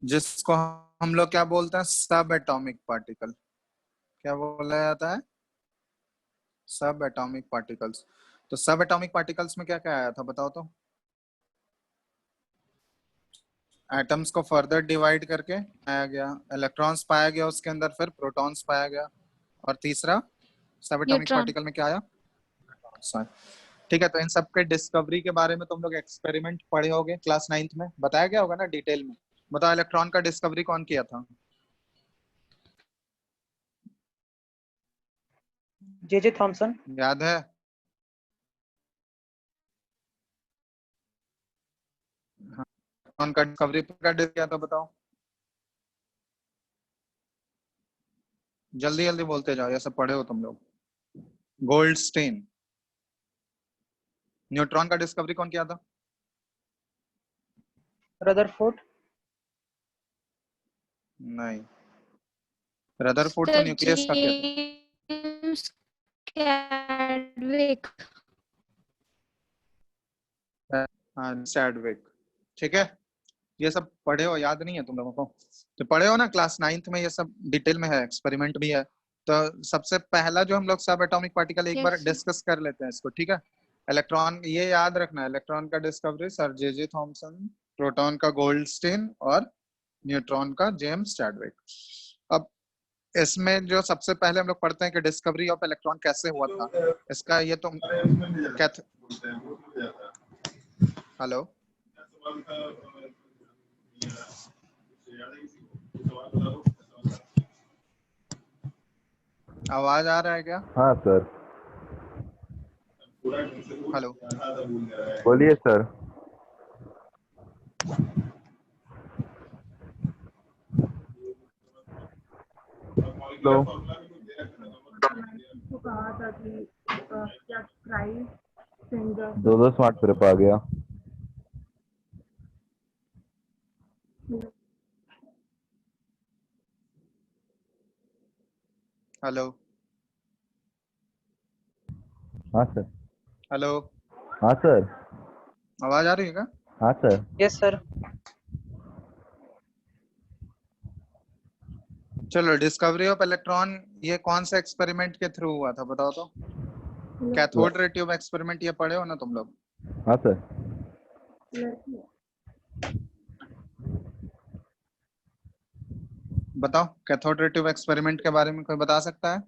जिसको हम लोग क्या बोलते हैं, सब एटॉमिक पार्टिकल। क्या बोला जाता है? सब एटॉमिक पार्टिकल्स। तो सब एटॉमिक पार्टिकल्स में क्या क्या आया था बताओ तो। एटम्स को फर्दर डिवाइड करके पाया गया, इलेक्ट्रॉन्स पाया गया उसके अंदर, फिर प्रोटॉन्स पाया गया, और तीसरा सब एटॉमिक न्यूट्रॉन। पार्टिकल में क्या आया? Sorry। ठीक है, तो इन सब के डिस्कवरी के बारे में तुम लोग एक्सपेरिमेंट पढ़े होगे क्लास 9th में, बताया गया होगा ना डिटेल में। बताओ, इलेक्ट्रॉन का डिस्कवरी कौन किया था? J Thomson. याद है? हाँ, इलेक्ट्रॉन का डिस्कवरी किया था, बताओ जल्दी जल्दी बोलते जाओ, ये सब पढ़े हो तुम लोग। गोल्डस्टीन। न्यूट्रॉन का डिस्कवरी कौन किया था? रदरफोर्ड। नहीं, रदरफोर्ड तो सर न्यूक्लियस का किया था। James Chadwick. हाँ, चैडविक। ठीक है, ये सब पढ़े हो, याद नहीं है तुम लोगों को? तो पढ़े हो ना क्लास 9th में, ये सब डिटेल में है, एक्सपेरिमेंट भी है। तो सबसे पहला जो हम लोग सब एटॉमिक पार्टिकल एक बार यस डिस्कस कर लेते हैं इसको, ठीक है। इलेक्ट्रॉन, ये याद रखना है, इलेक्ट्रॉन का discovery sir J Thomson, proton का गोल्डस्टीन, और न्यूट्रॉन का जेम्स चैडविक। अब इसमें जो सबसे पहले हम लोग पढ़ते हैं कि डिस्कवरी ऑफ इलेक्ट्रॉन कैसे हुआ था, इसका ये तुम हेलो, आवाज आ रहा है क्या? हाँ सर। हेलो, बोलिए सर। हेलो। को कहा था कि क्या क्राइस्ट सिंगर 2 स्मार्ट ट्रिप आ गया। हेलो, हाँ सर। हेलो, हाँ सर। आवाज आ रही है क्या? हाँ सर। Yes sir. चलो, डिस्कवरी ऑफ इलेक्ट्रॉन ये कौन से एक्सपेरिमेंट के थ्रू हुआ था बताओ तो। कैथोड रे ट्यूब एक्सपेरिमेंट, ये पढ़े हो ना तुम लोग? हाँ सर। बताओ, कैथोड रे ट्यूब एक्सपेरिमेंट के बारे में कोई बता सकता है?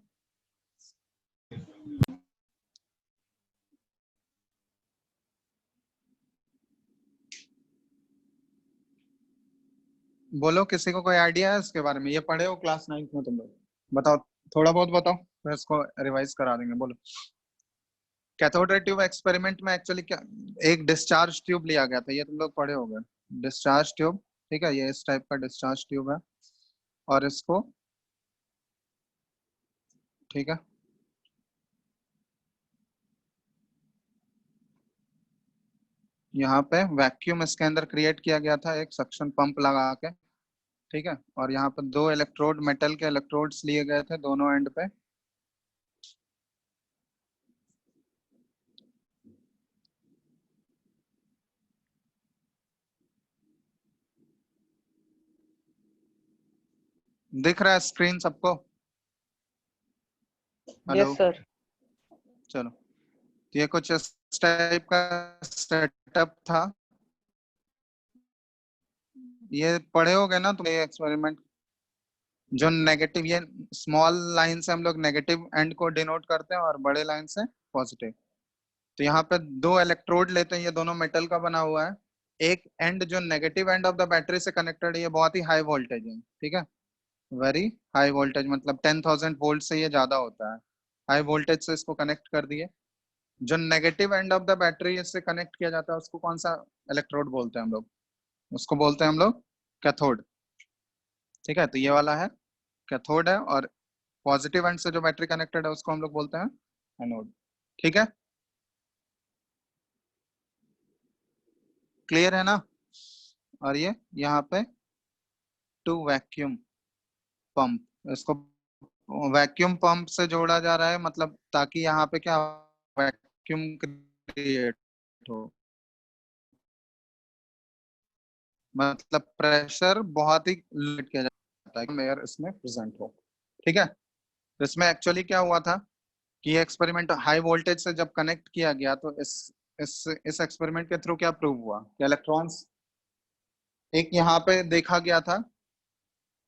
बोलो, किसी को कोई आइडिया है इसके बारे में? ये पढ़े हो क्लास 9th में तुम लोग? बताओ, थोड़ा बहुत बताओ, फिर इसको रिवाइज करा देंगे। बोलो। कैथोड रे ट्यूब एक्सपेरिमेंट में एक्चुअली क्या, एक डिस्चार्ज ट्यूब लिया गया था, ये तुम लोग पढ़े होंगे। डिस्चार्ज ट्यूब, ठीक है, ये इस टाइप का डिस्चार्ज ट्यूब है, और इसको, ठीक है, यहाँ पे वैक्यूम इसके अंदर क्रिएट किया गया था, एक सक्शन पंप लगा के, ठीक है, और यहाँ पर 2 इलेक्ट्रोड, मेटल के इलेक्ट्रोड्स लिए गए थे दोनों एंड पे। दिख रहा है स्क्रीन सबको? Hello, yes sir. चलो, तो ये कुछ इस टाइप का सेटअप था। ये पढ़े होगे ना तुम, ये एक्सपेरिमेंट जो नेगेटिव, ये स्मॉल लाइन से हम लोग नेगेटिव एंड को डिनोट करते हैं, और बड़े लाइन से पॉजिटिव। तो यहाँ पे 2 इलेक्ट्रोड लेते हैं, ये दोनों मेटल का बना हुआ है। एक एंड जो negative end of the battery से कनेक्टेड है, ये बहुत ही हाई वोल्टेज है, ठीक है, वेरी हाई वोल्टेज, मतलब 10,000 वोल्ट से ये ज्यादा होता है। हाई वोल्टेज से इसको कनेक्ट कर दिए। जो negative end of the battery से कनेक्ट किया जाता है, उसको कौन सा इलेक्ट्रोड बोलते हैं हम लोग? उसको बोलते हैं हम लोग कैथोड। ठीक है, तो ये वाला है कैथोड है, और पॉजिटिव एंड से जो बैटरी कनेक्टेड है उसको हम लोग बोलते हैं एनोड। ठीक है, क्लियर है ना? और ये यहाँ पे 2 वैक्यूम पंप, इसको वैक्यूम पंप से जोड़ा जा रहा है, मतलब ताकि यहाँ पे क्या, वैक्यूम क्रिएट हो। मतलब प्रेशर बहुत ही लिमिट किया जाता है एयर इसमें प्रेजेंट हो। ठीक है, तो इसमें एक्चुअली क्या हुआ था कि ये एक्सपेरिमेंट हाई वोल्टेज से जब कनेक्ट किया गया तो इस एक्सपेरिमेंट के थ्रू क्या प्रूव हुआ कि इलेक्ट्रॉन्स, एक यहाँ पे देखा गया था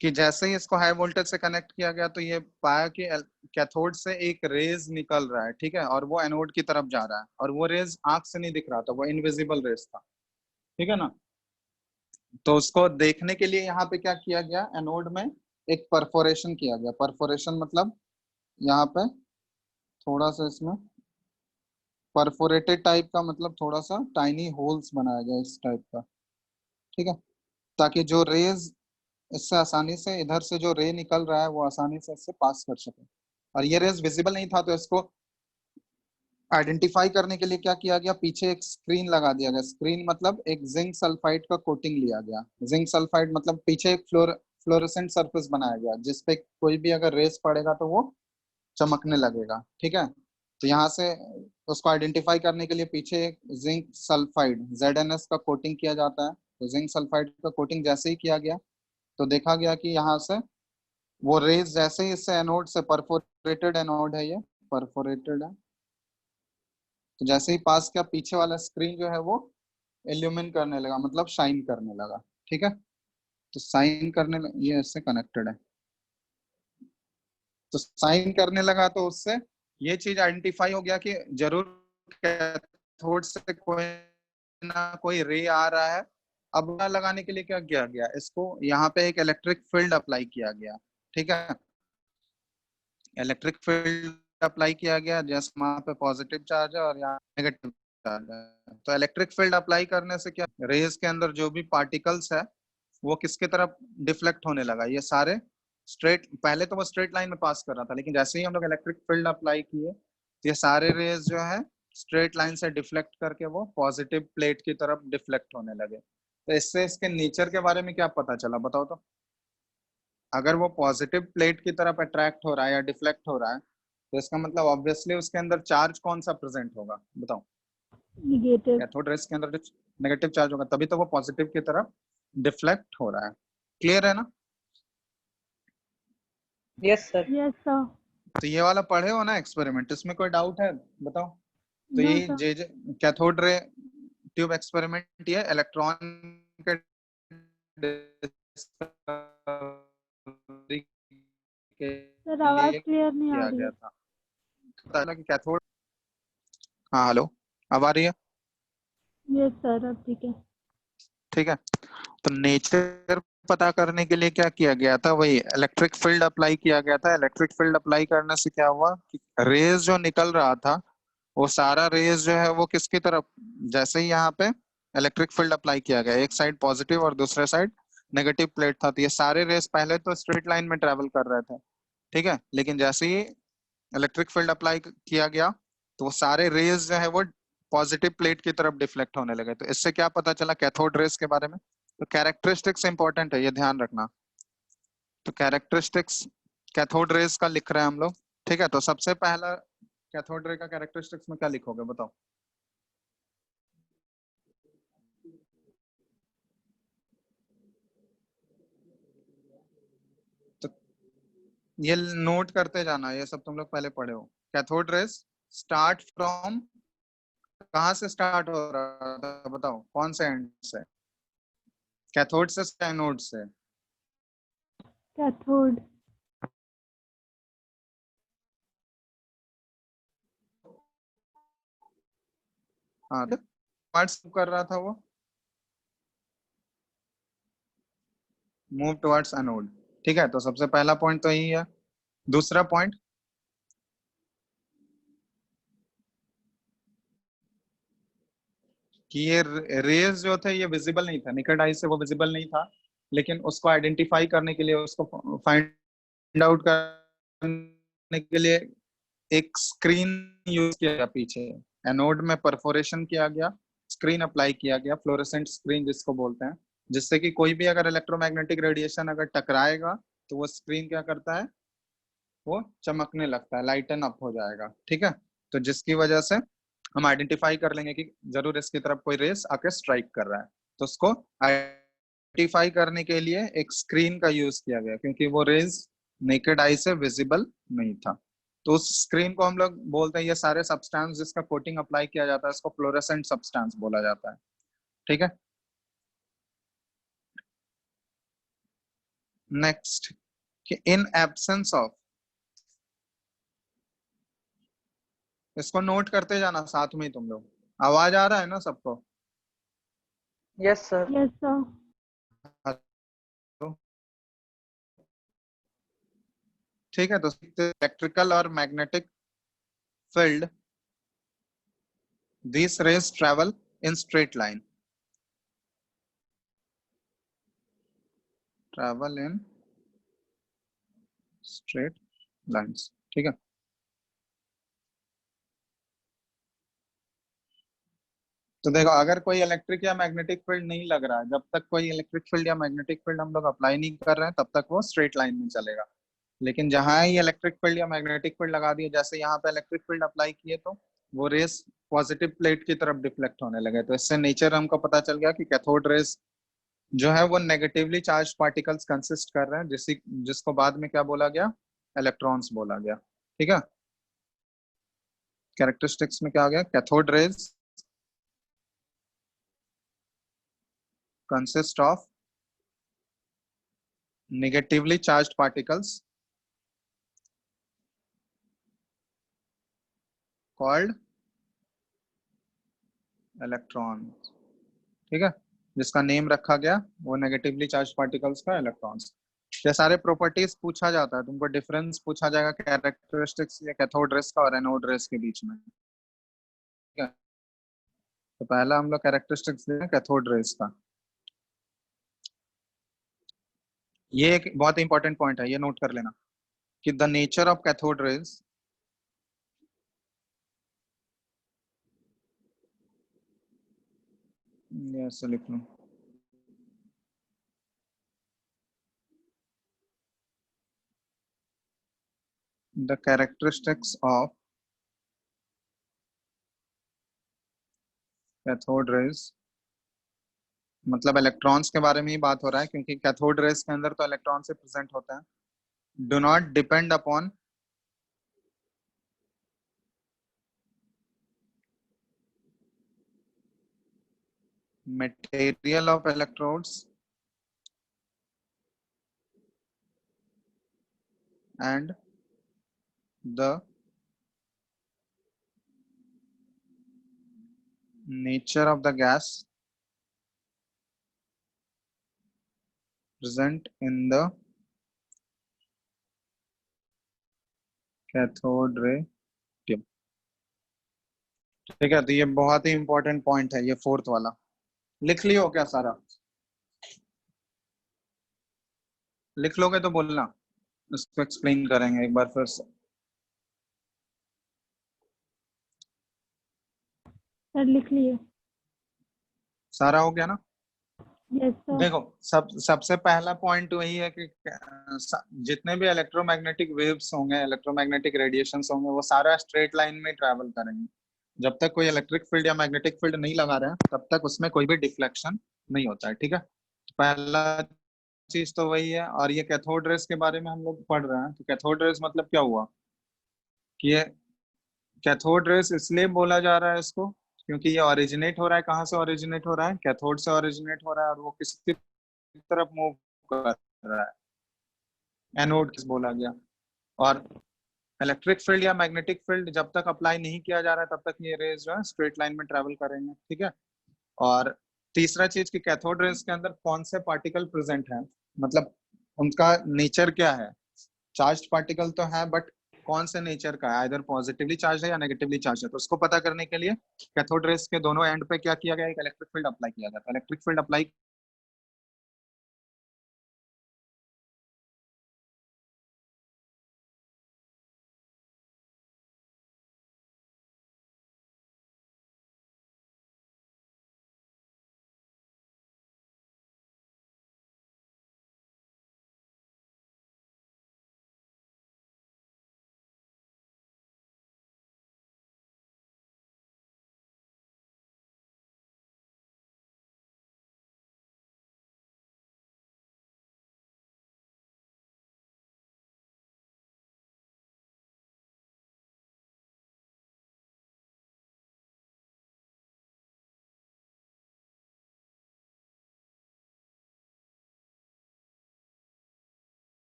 कि जैसे ही इसको हाई वोल्टेज से कनेक्ट किया गया तो ये पाया कि कैथोड से एक रेज निकल रहा है, ठीक है, और वो एनोड की तरफ जा रहा है, और वो रेज आंख से नहीं दिख रहा था, वो इनविजिबल रेज था। ठीक है ना, तो उसको देखने के लिए यहाँ पे क्या किया गया, एनोड में एक परफोरेशन किया गया। परफोरेशन मतलब यहाँ पे थोड़ा सा इसमें परफोरेटेड टाइप का, मतलब थोड़ा सा टाइनी होल्स बनाया गया इस टाइप का। ठीक है, ताकि जो रेज इससे आसानी से, इधर से जो रे निकल रहा है वो आसानी से इससे पास कर सके। और ये रेज विजिबल नहीं था, तो इसको आइडेंटिफाई करने के लिए क्या किया गया, पीछे एक स्क्रीन लगा दिया गया। स्क्रीन मतलब एक जिंक सल्फाइड का कोटिंग लिया गया। जिंक सल्फाइड मतलब पीछे एक फ्लोरेसेंट सरफेस बनाया गया, जिसपे कोई भी अगर रेस पड़ेगा तो वो चमकने लगेगा। ठीक है, तो यहाँ से उसको आइडेंटिफाई करने के लिए पीछे एक जिंक सल्फाइड ZnS का कोटिंग किया जाता है। तो जिंक सल्फाइड का कोटिंग जैसे ही किया गया तो देखा गया कि यहाँ से वो रेज जैसे ही इससे एनोड से, परफोरेटेड एनोड है, ये परफोरेटेड है, तो जैसे ही पास किया पीछे वाला स्क्रीन जो है वो इल्यूमिन करने लगा, मतलब शाइन करने लगा। ठीक है, तो साइन करने ये इससे कनेक्टेड है, तो साइन करने लगा तो उससे ये चीज आइडेंटिफाई हो गया कि जरूर कैथोड से कोई ना कोई रे आ रहा है। अब पता लगाने के लिए क्या किया गया, इसको यहाँ पे एक इलेक्ट्रिक फील्ड अप्लाई किया गया। ठीक है, इलेक्ट्रिक फील्ड अप्लाई किया गया, जैसे वहां पे पॉजिटिव चार्ज है और यहाँ नेगेटिव चार्ज है। तो इलेक्ट्रिक फील्ड अप्लाई करने से क्या, रेज के अंदर जो भी पार्टिकल्स है वो किसके तरफ डिफ्लेक्ट होने लगा, ये सारे स्ट्रेट, पहले तो वो स्ट्रेट लाइन में पास कर रहा था, लेकिन जैसे ही हम लोग इलेक्ट्रिक फील्ड अप्लाई किए तो ये सारे रेज जो है स्ट्रेट लाइन से डिफ्लेक्ट करके वो पॉजिटिव प्लेट की तरफ डिफ्लेक्ट होने लगे। तो इससे इसके नेचर के बारे में क्या पता चला, बताओ तो। अगर वो पॉजिटिव प्लेट की तरफ अट्रैक्ट हो रहा है या डिफ्लेक्ट हो रहा है तो इसका मतलब ऑब्वियसली उसके अंदर चार्ज कौन सा प्रेजेंट होगा, बताओ। नेगेटिव। कैथोड रेस के अंदर नेगेटिव चार्ज होगा, तभी तो वो पॉजिटिव की तरफ डिफ्लेक्ट हो रहा है। क्लियर है ना? Yes sir. Yes sir. तो ये वाला पढ़े हो ना एक्सपेरिमेंट, इसमें कोई डाउट है, बताओ। तो नो ये सर। जे कैथोड रे ट्यूब एक्सपेरिमेंट, ये इलेक्ट्रॉन के discovery के सर आवाज लिए क्लियर नहीं आ किया रही गया है। था। पता चला कि कैथोड, हाँ हेलो, अब आ रही है? यस सर, अब ठीक है। ठीक है, तो नेचर पता करने के लिए क्या किया गया था, वही इलेक्ट्रिक फील्ड अप्लाई किया गया था। इलेक्ट्रिक फील्ड अप्लाई करने से क्या हुआ कि रेज जो निकल रहा था वो सारा रेज जो है वो किसकी तरफ, जैसे ही यहाँ पे इलेक्ट्रिक फील्ड अप्लाई किया गया, एक साइड पॉजिटिव और दूसरे साइड नेगेटिव प्लेट था, तो ये सारे रेज पहले तो स्ट्रेट लाइन में ट्रेवल कर रहे थे। ठीक है, लेकिन जैसे ही इलेक्ट्रिक फील्ड अप्लाई किया गया तो वो सारे रेज जो है वो पॉजिटिव प्लेट की तरफ डिफ्लेक्ट होने लगे। तो इससे क्या पता चला कैथोड रेज के बारे में। तो कैरेक्टरिस्टिक्स इंपॉर्टेंट है, ये ध्यान रखना। तो कैरेक्टरिस्टिक्स कैथोड रेज का लिख रहे हैं हम लोग। ठीक है, तो सबसे पहला कैथोड रे का कैरेक्टरिस्टिक्स में क्या लिखोगे, बताओ। तो ये नोट करते जाना, ये सब तुम लोग पहले पढ़े हो। कैथोड रेज स्टार्ट फ्रॉम, कहाँ से स्टार्ट हो रहा था बताओ, कौन से एंड से, कैथोड से एनोड से? कैथोड। हाँ, टुवर्ड्स कर रहा था वो, मूव टुवर्ड्स एनोड। ठीक है, तो सबसे पहला पॉइंट तो यही है। दूसरा पॉइंट, कि ये रेज जो थे ये विजिबल नहीं था, निकट आई से वो विजिबल नहीं था, लेकिन उसको आइडेंटिफाई करने के लिए, उसको फाइंड आउट करने के लिए एक स्क्रीन यूज किया गया पीछे। एनोड में परफोरेशन किया गया, स्क्रीन अप्लाई किया गया, फ्लोरेसेंट स्क्रीन जिसको बोलते हैं, जिससे कि कोई भी अगर इलेक्ट्रोमैग्नेटिक रेडिएशन अगर टकराएगा तो वो स्क्रीन क्या करता है, वो चमकने लगता है, लाइटन अप हो जाएगा। ठीक है, तो जिसकी वजह से हम आइडेंटिफाई कर लेंगे कि जरूर इसकी तरफ कोई रेस आके स्ट्राइक कर रहा है, तो उसको आइडेंटिफाई करने के लिए एक स्क्रीन का यूज किया गया, क्योंकि वो रेज नेकेड आई से विजिबल नहीं था। तो उस स्क्रीन को हम लोग बोलते हैं, ये सारे सब्सटेंस जिसका कोटिंग अप्लाई किया जाता है, इसको फ्लोरेसेंट सब्सटेंस बोला जाता है। ठीक है। नेक्स्ट, कि इन एब्सेंस ऑफ, इसको नोट करते जाना साथ में ही तुम लोग। आवाज आ रहा है ना सबको? Yes sir. Yes, sir. ठीक है। तो इलेक्ट्रिकल और magnetic field, these rays travel in straight line, travel in straight lines। ठीक है। तो देखो, अगर कोई इलेक्ट्रिक या मैग्नेटिक फील्ड नहीं लग रहा है, जब तक कोई इलेक्ट्रिक फील्ड या मैग्नेटिक फील्ड हम लोग अप्लाई नहीं कर रहे हैं, तब तक वो स्ट्रेट लाइन में चलेगा। लेकिन जहां ही इलेक्ट्रिक फील्ड या मैग्नेटिक फील्ड लगा दिए, जैसे यहाँ पे इलेक्ट्रिक फील्ड अप्लाई किए, तो वो रेस पॉजिटिव प्लेट की तरफ डिफ्लेक्ट होने लगे। तो इससे नेचर हमको पता चल गया कि कैथोड रेस जो है वो नेगेटिवली चार्ज पार्टिकल्स कंसिस्ट कर रहे हैं, जिसको बाद में क्या बोला गया? इलेक्ट्रॉन्स बोला गया। ठीक है। कैरेक्टरिस्टिक्स में क्या आ गया? Cathode rays consist of negatively charged particles called electrons। ठीक है। जिसका नेम रखा गया वो नेगेटिवली चार्ज पार्टिकल्स का इलेक्ट्रॉन्स। ये सारे प्रॉपर्टीज पूछा जाता है, तुमको डिफरेंस पूछा जाएगा कैरेक्टरिस्टिक्स या कैथोड रेस का और एनोड रेस के बीच में। ठीक है। तो पहला हम लोग कैरेक्टरिस्टिक्स दें कैथोड रेस का। ये एक बहुत इंपॉर्टेंट पॉइंट है, ये नोट कर लेना कि the nature of cathode rays, ये ऐसे लिख लो, the characteristics of cathode rays, मतलब इलेक्ट्रॉन्स के बारे में ही बात हो रहा है, क्योंकि कैथोड रेस के अंदर तो इलेक्ट्रॉन से प्रेजेंट होता है। Do not depend upon material of electrodes and the nature of the gas present in the cathode ray tube। ठीक है। तो ये बहुत ही इंपॉर्टेंट पॉइंट है, ये फोर्थ वाला। लिख लियो क्या सारा? लिख लोगे तो बोलना, इसको एक्सप्लेन करेंगे एक बार फिर से। सर लिख लिए। सारा हो गया ना? Yes, sir. देखो, सबसे पहला पॉइंट वही है कि जितने भी इलेक्ट्रोमैग्नेटिक वेव्स होंगे, इलेक्ट्रोमैग्नेटिक रेडिएशंस होंगे, वो सारा स्ट्रेट लाइन में ट्रैवल करेंगे। जब तक कोई इलेक्ट्रिक फील्ड या मैग्नेटिक फील्ड नहीं लगा रहे हैं, तब तक उसमें कोई भी डिफ्लेक्शन नहीं होता है। ठीक है। पहला चीज तो वही है। और ये कैथोड रेस के बारे में हम लोग पढ़ रहे हैं, तो कैथोड रेस मतलब क्या हुआ कि ये कैथोड रेस इसलिए बोला जा रहा है इसको, क्योंकि ये ओरिजिनेट हो रहा है, कहाँ से ओरिजिनेट हो रहा है? कैथोड से ओरिजिनेट हो रहा है, और वो किसकी तरफ मूव कर रहा है? एनोड किस बोला गया। और इलेक्ट्रिक फील्ड या मैग्नेटिक फील्ड जब तक अप्लाई नहीं किया जा रहा है, तब तक ये रेज जो है स्ट्रेट लाइन में ट्रेवल करेंगे। ठीक है। और तीसरा चीज कि कैथोड रेज के अंदर कौन से पार्टिकल प्रेजेंट है, मतलब उनका नेचर क्या है। चार्ज पार्टिकल तो है, बट कौन से नेचर का है, इधर पॉजिटिवली चार्ज है या नेगेटिवली चार्ज है। तो उसको पता करने के लिए कैथोड रेज के दोनों एंड पे क्या किया गया? एक इलेक्ट्रिक फील्ड अप्लाई किया जाता है। इलेक्ट्रिक फील्ड अप्लाई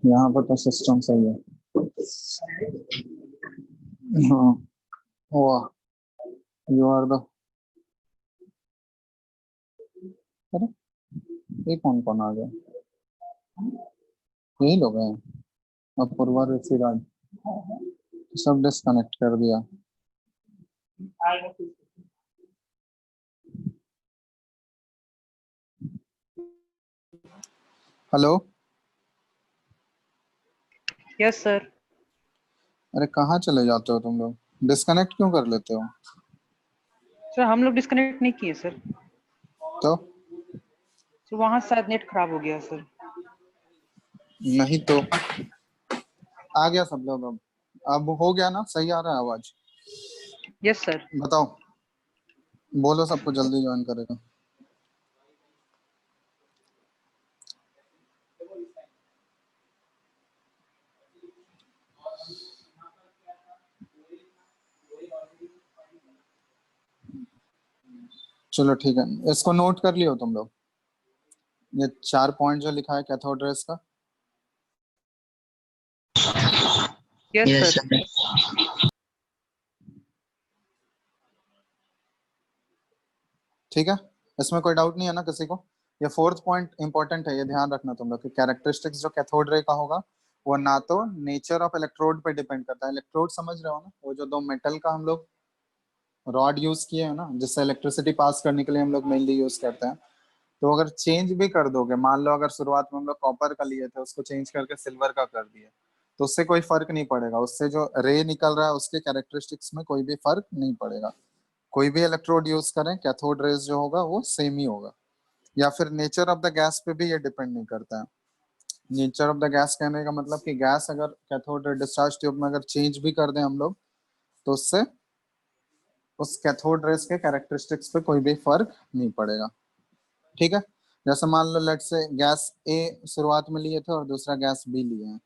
यहाँ पर तो सिस्टम सही है। हाँ, हुआ। यू आर द, अरे ये कौन कौन आ गया? यही लोग हैं। अपूर्वा, ऋषिराज, सब डिस्कनेक्ट कर दिया। Hello, yes sir. अरे कहाँ चले जाते हो तुम लोग? डिस्कनेक्ट क्यों कर लेते हो? सर हम लोग डिस्कनेक्ट नहीं किए सर। तो तो वहाँ शायद नेट खराब हो गया सर। नहीं तो आ गया सब लोग। अब हो गया ना? सही आ रहा है आवाज? Yes sir. बताओ, बोलो सबको जल्दी ज्वाइन करेगा। चलो ठीक है, इसको नोट कर लियो तुम लोग, ये 4 पॉइंट जो लिखा है कैथोड रेस का। Yes yes sir. सर। ठीक है, इसमें कोई डाउट नहीं है ना किसी को? ये 4th पॉइंट इंपॉर्टेंट है, ये ध्यान रखना तुम लोग कि कैरेक्टरिस्टिक्स जो कैथोड रे का होगा वो ना तो नेचर ऑफ इलेक्ट्रोड पे डिपेंड करता है। इलेक्ट्रोड समझ रहे हो ना, वो जो 2 मेटल का हम लोग रॉड यूज किए हैं ना, जिससे इलेक्ट्रिसिटी पास करने के लिए हम लोग मेनली यूज करते हैं। तो अगर चेंज भी कर दोगे, मान लो अगर शुरुआत में हम लोग कॉपर का लिए थे, उसको चेंज करके सिल्वर का कर दिए, तो उससे कोई फर्क नहीं पड़ेगा। उससे जो रे निकल रहा है उसके कैरेक्टरिस्टिक्स में कोई भी फर्क नहीं पड़ेगा। कोई भी इलेक्ट्रोड यूज करें, कैथोड रेज जो होगा वो सेम ही होगा। या फिर नेचर ऑफ द गैस पे भी ये डिपेंड नहीं करता है। नेचर ऑफ द गैस कहने का मतलब कि गैस अगर कैथोड डिस्चार्ज ट्यूब में अगर चेंज भी कर दें हम लोग, तो उससे उस कैथोड रेस के कैरेक्टरिस्टिक्स पे कोई भी फर्क नहीं पड़ेगा। ठीक है, जैसे मान लो लेट से गैस ए शुरुआत में लिए थे और दूसरा गैस बी लिए हैं,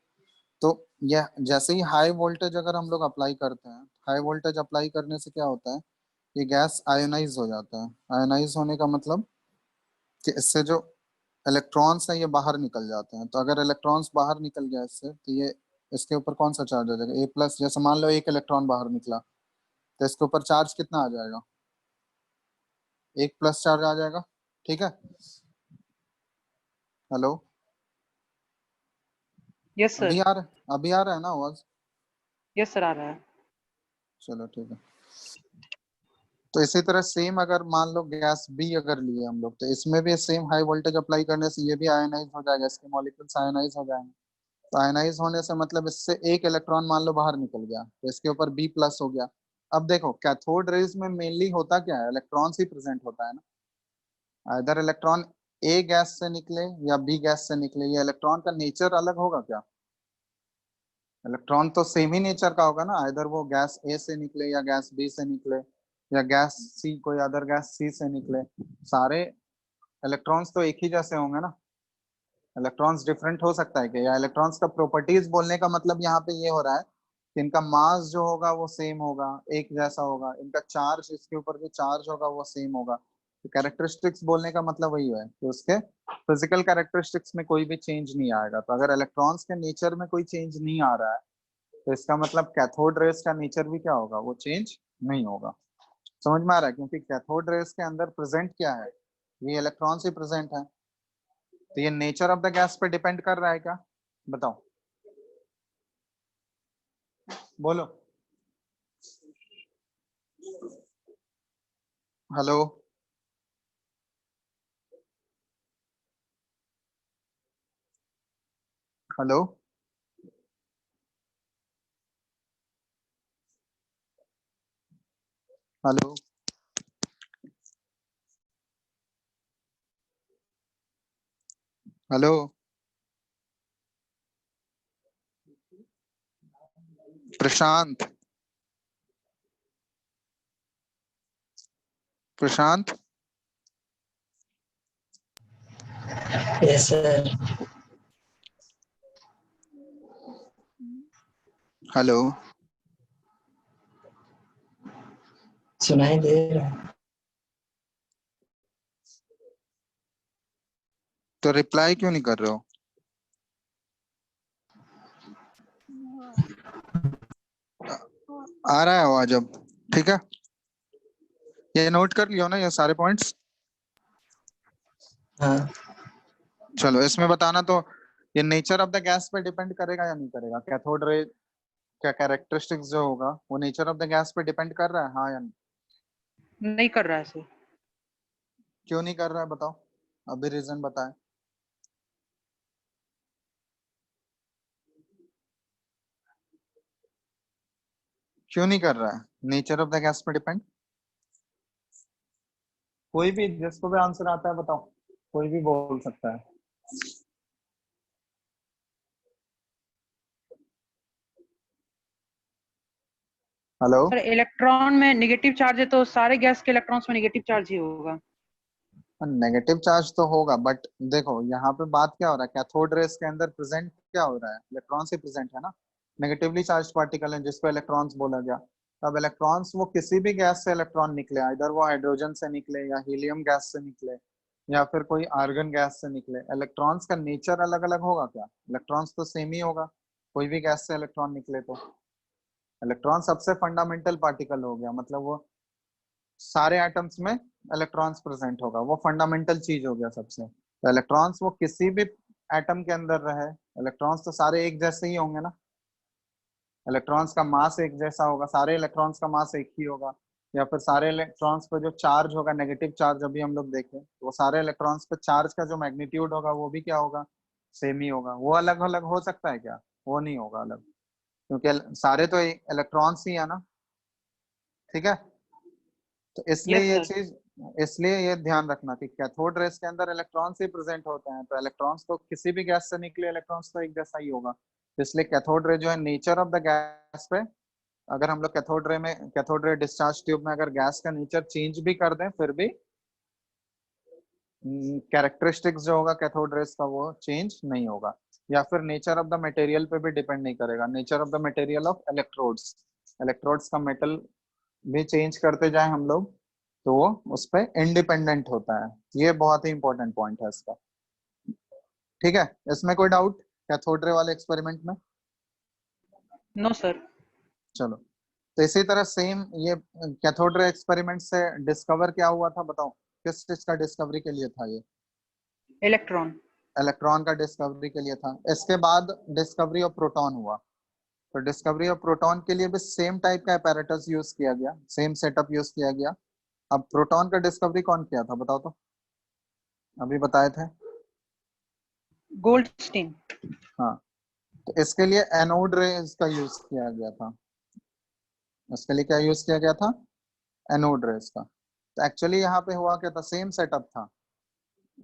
तो यह जैसे ही हाई वोल्टेज अगर हम लोग अप्लाई करते हैं, हाई वोल्टेज अप्लाई करने से क्या होता है, ये गैस आयोनाइज हो जाता है। आयोनाइज होने का मतलब कि इससे जो इलेक्ट्रॉन्स हैं ये बाहर निकल जाते हैं। तो अगर इलेक्ट्रॉन्स बाहर निकल गया इससे, तो ये इसके ऊपर कौन सा चार्ज आ जाएगा? ए प्लस। जैसे मान लो एक इलेक्ट्रॉन बाहर निकला, तो इसके ऊपर चार्ज कितना आ जाएगा? 1 प्लस चार्ज आ जाएगा। ठीक है, हेलो, यस सर। अभी आ रहा है ना आवाज? यस सर आ रहा है। चलो ठीक है। तो इसी तरह सेम अगर मान लो गैस बी अगर लिए हम लोग, तो इसमें भी सेम हाई वोल्टेज अप्लाई करने से ये भी आयनाइज हो जाएगा, इसके मॉलिक्यूल्स आयनाइज हो जाएंगे। तो आयनाइज होने से मतलब इससे एक इलेक्ट्रॉन मान लो बाहर निकल गया, तो इसके ऊपर बी प्लस हो गया। अब देखो कैथोड रेज में मेनली होता क्या है, इलेक्ट्रॉन्स ही प्रेजेंट होता है ना। इधर इलेक्ट्रॉन ए गैस से निकले या बी गैस से निकले, ये इलेक्ट्रॉन का नेचर अलग होगा क्या? इलेक्ट्रॉन तो सेम ही नेचर का होगा ना, इधर वो गैस ए से निकले या गैस बी से निकले या गैस सी, कोई अदर गैस सी से निकले, सारे इलेक्ट्रॉन्स तो एक ही जैसे होंगे ना। इलेक्ट्रॉन्स डिफरेंट हो सकता है कि, या इलेक्ट्रॉन्स का प्रॉपर्टीज बोलने का मतलब यहाँ पे ये हो रहा है कि इनका मास जो होगा वो सेम होगा, एक जैसा होगा, इनका चार्ज, इसके ऊपर जो चार्ज होगा वो सेम होगा। तो कैरेक्टरिस्टिक्स बोलने का मतलब वही है कि उसके फिजिकल कैरेक्टरिस्टिक्स में कोई भी चेंज नहीं आएगा। तो अगर इलेक्ट्रॉन्स के नेचर में कोई चेंज नहीं आ रहा है, तो इसका मतलब कैथोड रेस का नेचर भी क्या होगा, वो चेंज नहीं होगा। समझ में आ रहा है? क्योंकि कैथोड रेस के अंदर प्रेजेंट क्या है, ये इलेक्ट्रॉन्स ही प्रेजेंट है। तो ये नेचर ऑफ द गैस पे डिपेंड कर रहा है क्या? बताओ, बोलो। हेलो, हेलो, हेलो, हेलो, प्रशांत, प्रशांत, यस सर। हेलो, सुनाई दे रहा है। तो रिप्लाई क्यों नहीं कर रहे हो? आ रहा है आवाज अब? ठीक है, ये नोट कर लियो ना ये सारे पॉइंट्स। हाँ चलो इसमें बताना तो, ये नेचर ऑफ द गैस पे डिपेंड करेगा या नहीं करेगा? कैथोड रे क्या कैरेक्टरिस्टिक्स जो होगा वो नेचर ऑफ द गैस पे डिपेंड कर रहा है, हाँ या नहीं? नहीं कर रहा है सर। क्यों नहीं कर रहा है बताओ, अभी रीजन बताए। क्यों नहीं कर रहा है नेचर ऑफ द गैस पे डिपेंड? कोई भी जिसको भी आंसर आता है बताओ, कोई भी बोल सकता है। हेलो। सर इलेक्ट्रॉन में नेगेटिव चार्ज है तो सारे गैस के इलेक्ट्रॉन्स में नेगेटिव चार्ज ही होगा। नेगेटिव चार्ज तो होगा, बट देखो यहाँ पे बात क्या हो रहा है, कैथोड रेस के अंदर प्रेजेंट क्या हो रहा है, इलेक्ट्रॉन से प्रेजेंट है ना, नेगेटिवली चार्ज पार्टिकल है जिसको इलेक्ट्रॉन्स बोला गया। अब इलेक्ट्रॉन्स वो किसी भी गैस से इलेक्ट्रॉन निकले, इधर वो हाइड्रोजन से निकले या हीलियम गैस से निकले या फिर कोई आर्गन गैस से निकले, इलेक्ट्रॉन्स का नेचर अलग अलग होगा क्या? इलेक्ट्रॉन्स तो सेम ही होगा, कोई भी गैस से इलेक्ट्रॉन निकले तो। इलेक्ट्रॉन सबसे फंडामेंटल पार्टिकल हो गया, मतलब वो सारे एटम्स में इलेक्ट्रॉन्स प्रेजेंट होगा, वो फंडामेंटल चीज हो गया सबसे। तो इलेक्ट्रॉन्स वो किसी भी एटम के अंदर रहे, इलेक्ट्रॉन्स तो सारे एक जैसे ही होंगे ना, इलेक्ट्रॉन्स का मास एक जैसा होगा, सारे इलेक्ट्रॉन्स का मास एक ही होगा, या फिर सारे इलेक्ट्रॉन्स पे जो चार्ज होगा, नेगेटिव चार्ज अभी हम लोग देखें तो वो सारे इलेक्ट्रॉन्स पे चार्ज का जो मैग्नीट्यूड होगा वो भी क्या होगा, सेम ही होगा। वो अलग अलग हो सकता है क्या? वो नहीं होगा अलग, क्योंकि सारे तो इलेक्ट्रॉन्स ही है ना। ठीक है, तो इसलिए यस ये सर। चीज, इसलिए ये ध्यान रखना कि कैथोड रेस के अंदर इलेक्ट्रॉन्स ही प्रेजेंट होते हैं, तो इलेक्ट्रॉन्स तो किसी भी गैस से निकले इलेक्ट्रॉन्स तो एक जैसा ही होगा। इसलिए कैथोड रे जो है नेचर ऑफ द गैस पे, अगर हम लोग कैथोड रे डिस्चार्ज ट्यूब में अगर गैस का नेचर चेंज भी कर दें फिर भी कैरेक्टरिस्टिक्स जो होगा कैथोड रेस का वो चेंज नहीं होगा। या फिर नेचर ऑफ द मटेरियल पे भी डिपेंड नहीं करेगा, nature of the material of electrodes, electrodes का मेटल भी चेंज करते जाए हम लोग तो वो उस पर इंडिपेंडेंट होता है। ये बहुत ही इंपॉर्टेंट पॉइंट है इसका। ठीक है, इसमें कोई डाउट कैथोड रे वाले एक्सपेरिमेंट में? No sir. चलो, तो इसी तरह सेम ये कैथोड रे एक्सपेरिमेंट से डिस्कवर क्या हुआ था बताओ, किस चीज का डिस्कवरी के लिए था ये? इलेक्ट्रॉन। इलेक्ट्रॉन का डिस्कवरी के लिए था। इसके बाद डिस्कवरी ऑफ प्रोटॉन हुआ, तो डिस्कवरी ऑफ प्रोटॉन के लिए भी सेम टाइप का apparatus यूज किया गया, सेम सेटअप यूज किया गया। अब प्रोटॉन का डिस्कवरी कौन किया था बताओ तो, अभी बताए थे। गोल्डस्टीन। हाँ, तो इसके लिए एनोड रेज का यूज किया गया था। इसके लिए क्या यूज किया गया था? एनोड रेज का। तो एक्चुअली यहाँ पे हुआ क्या था, सेम सेटअप था,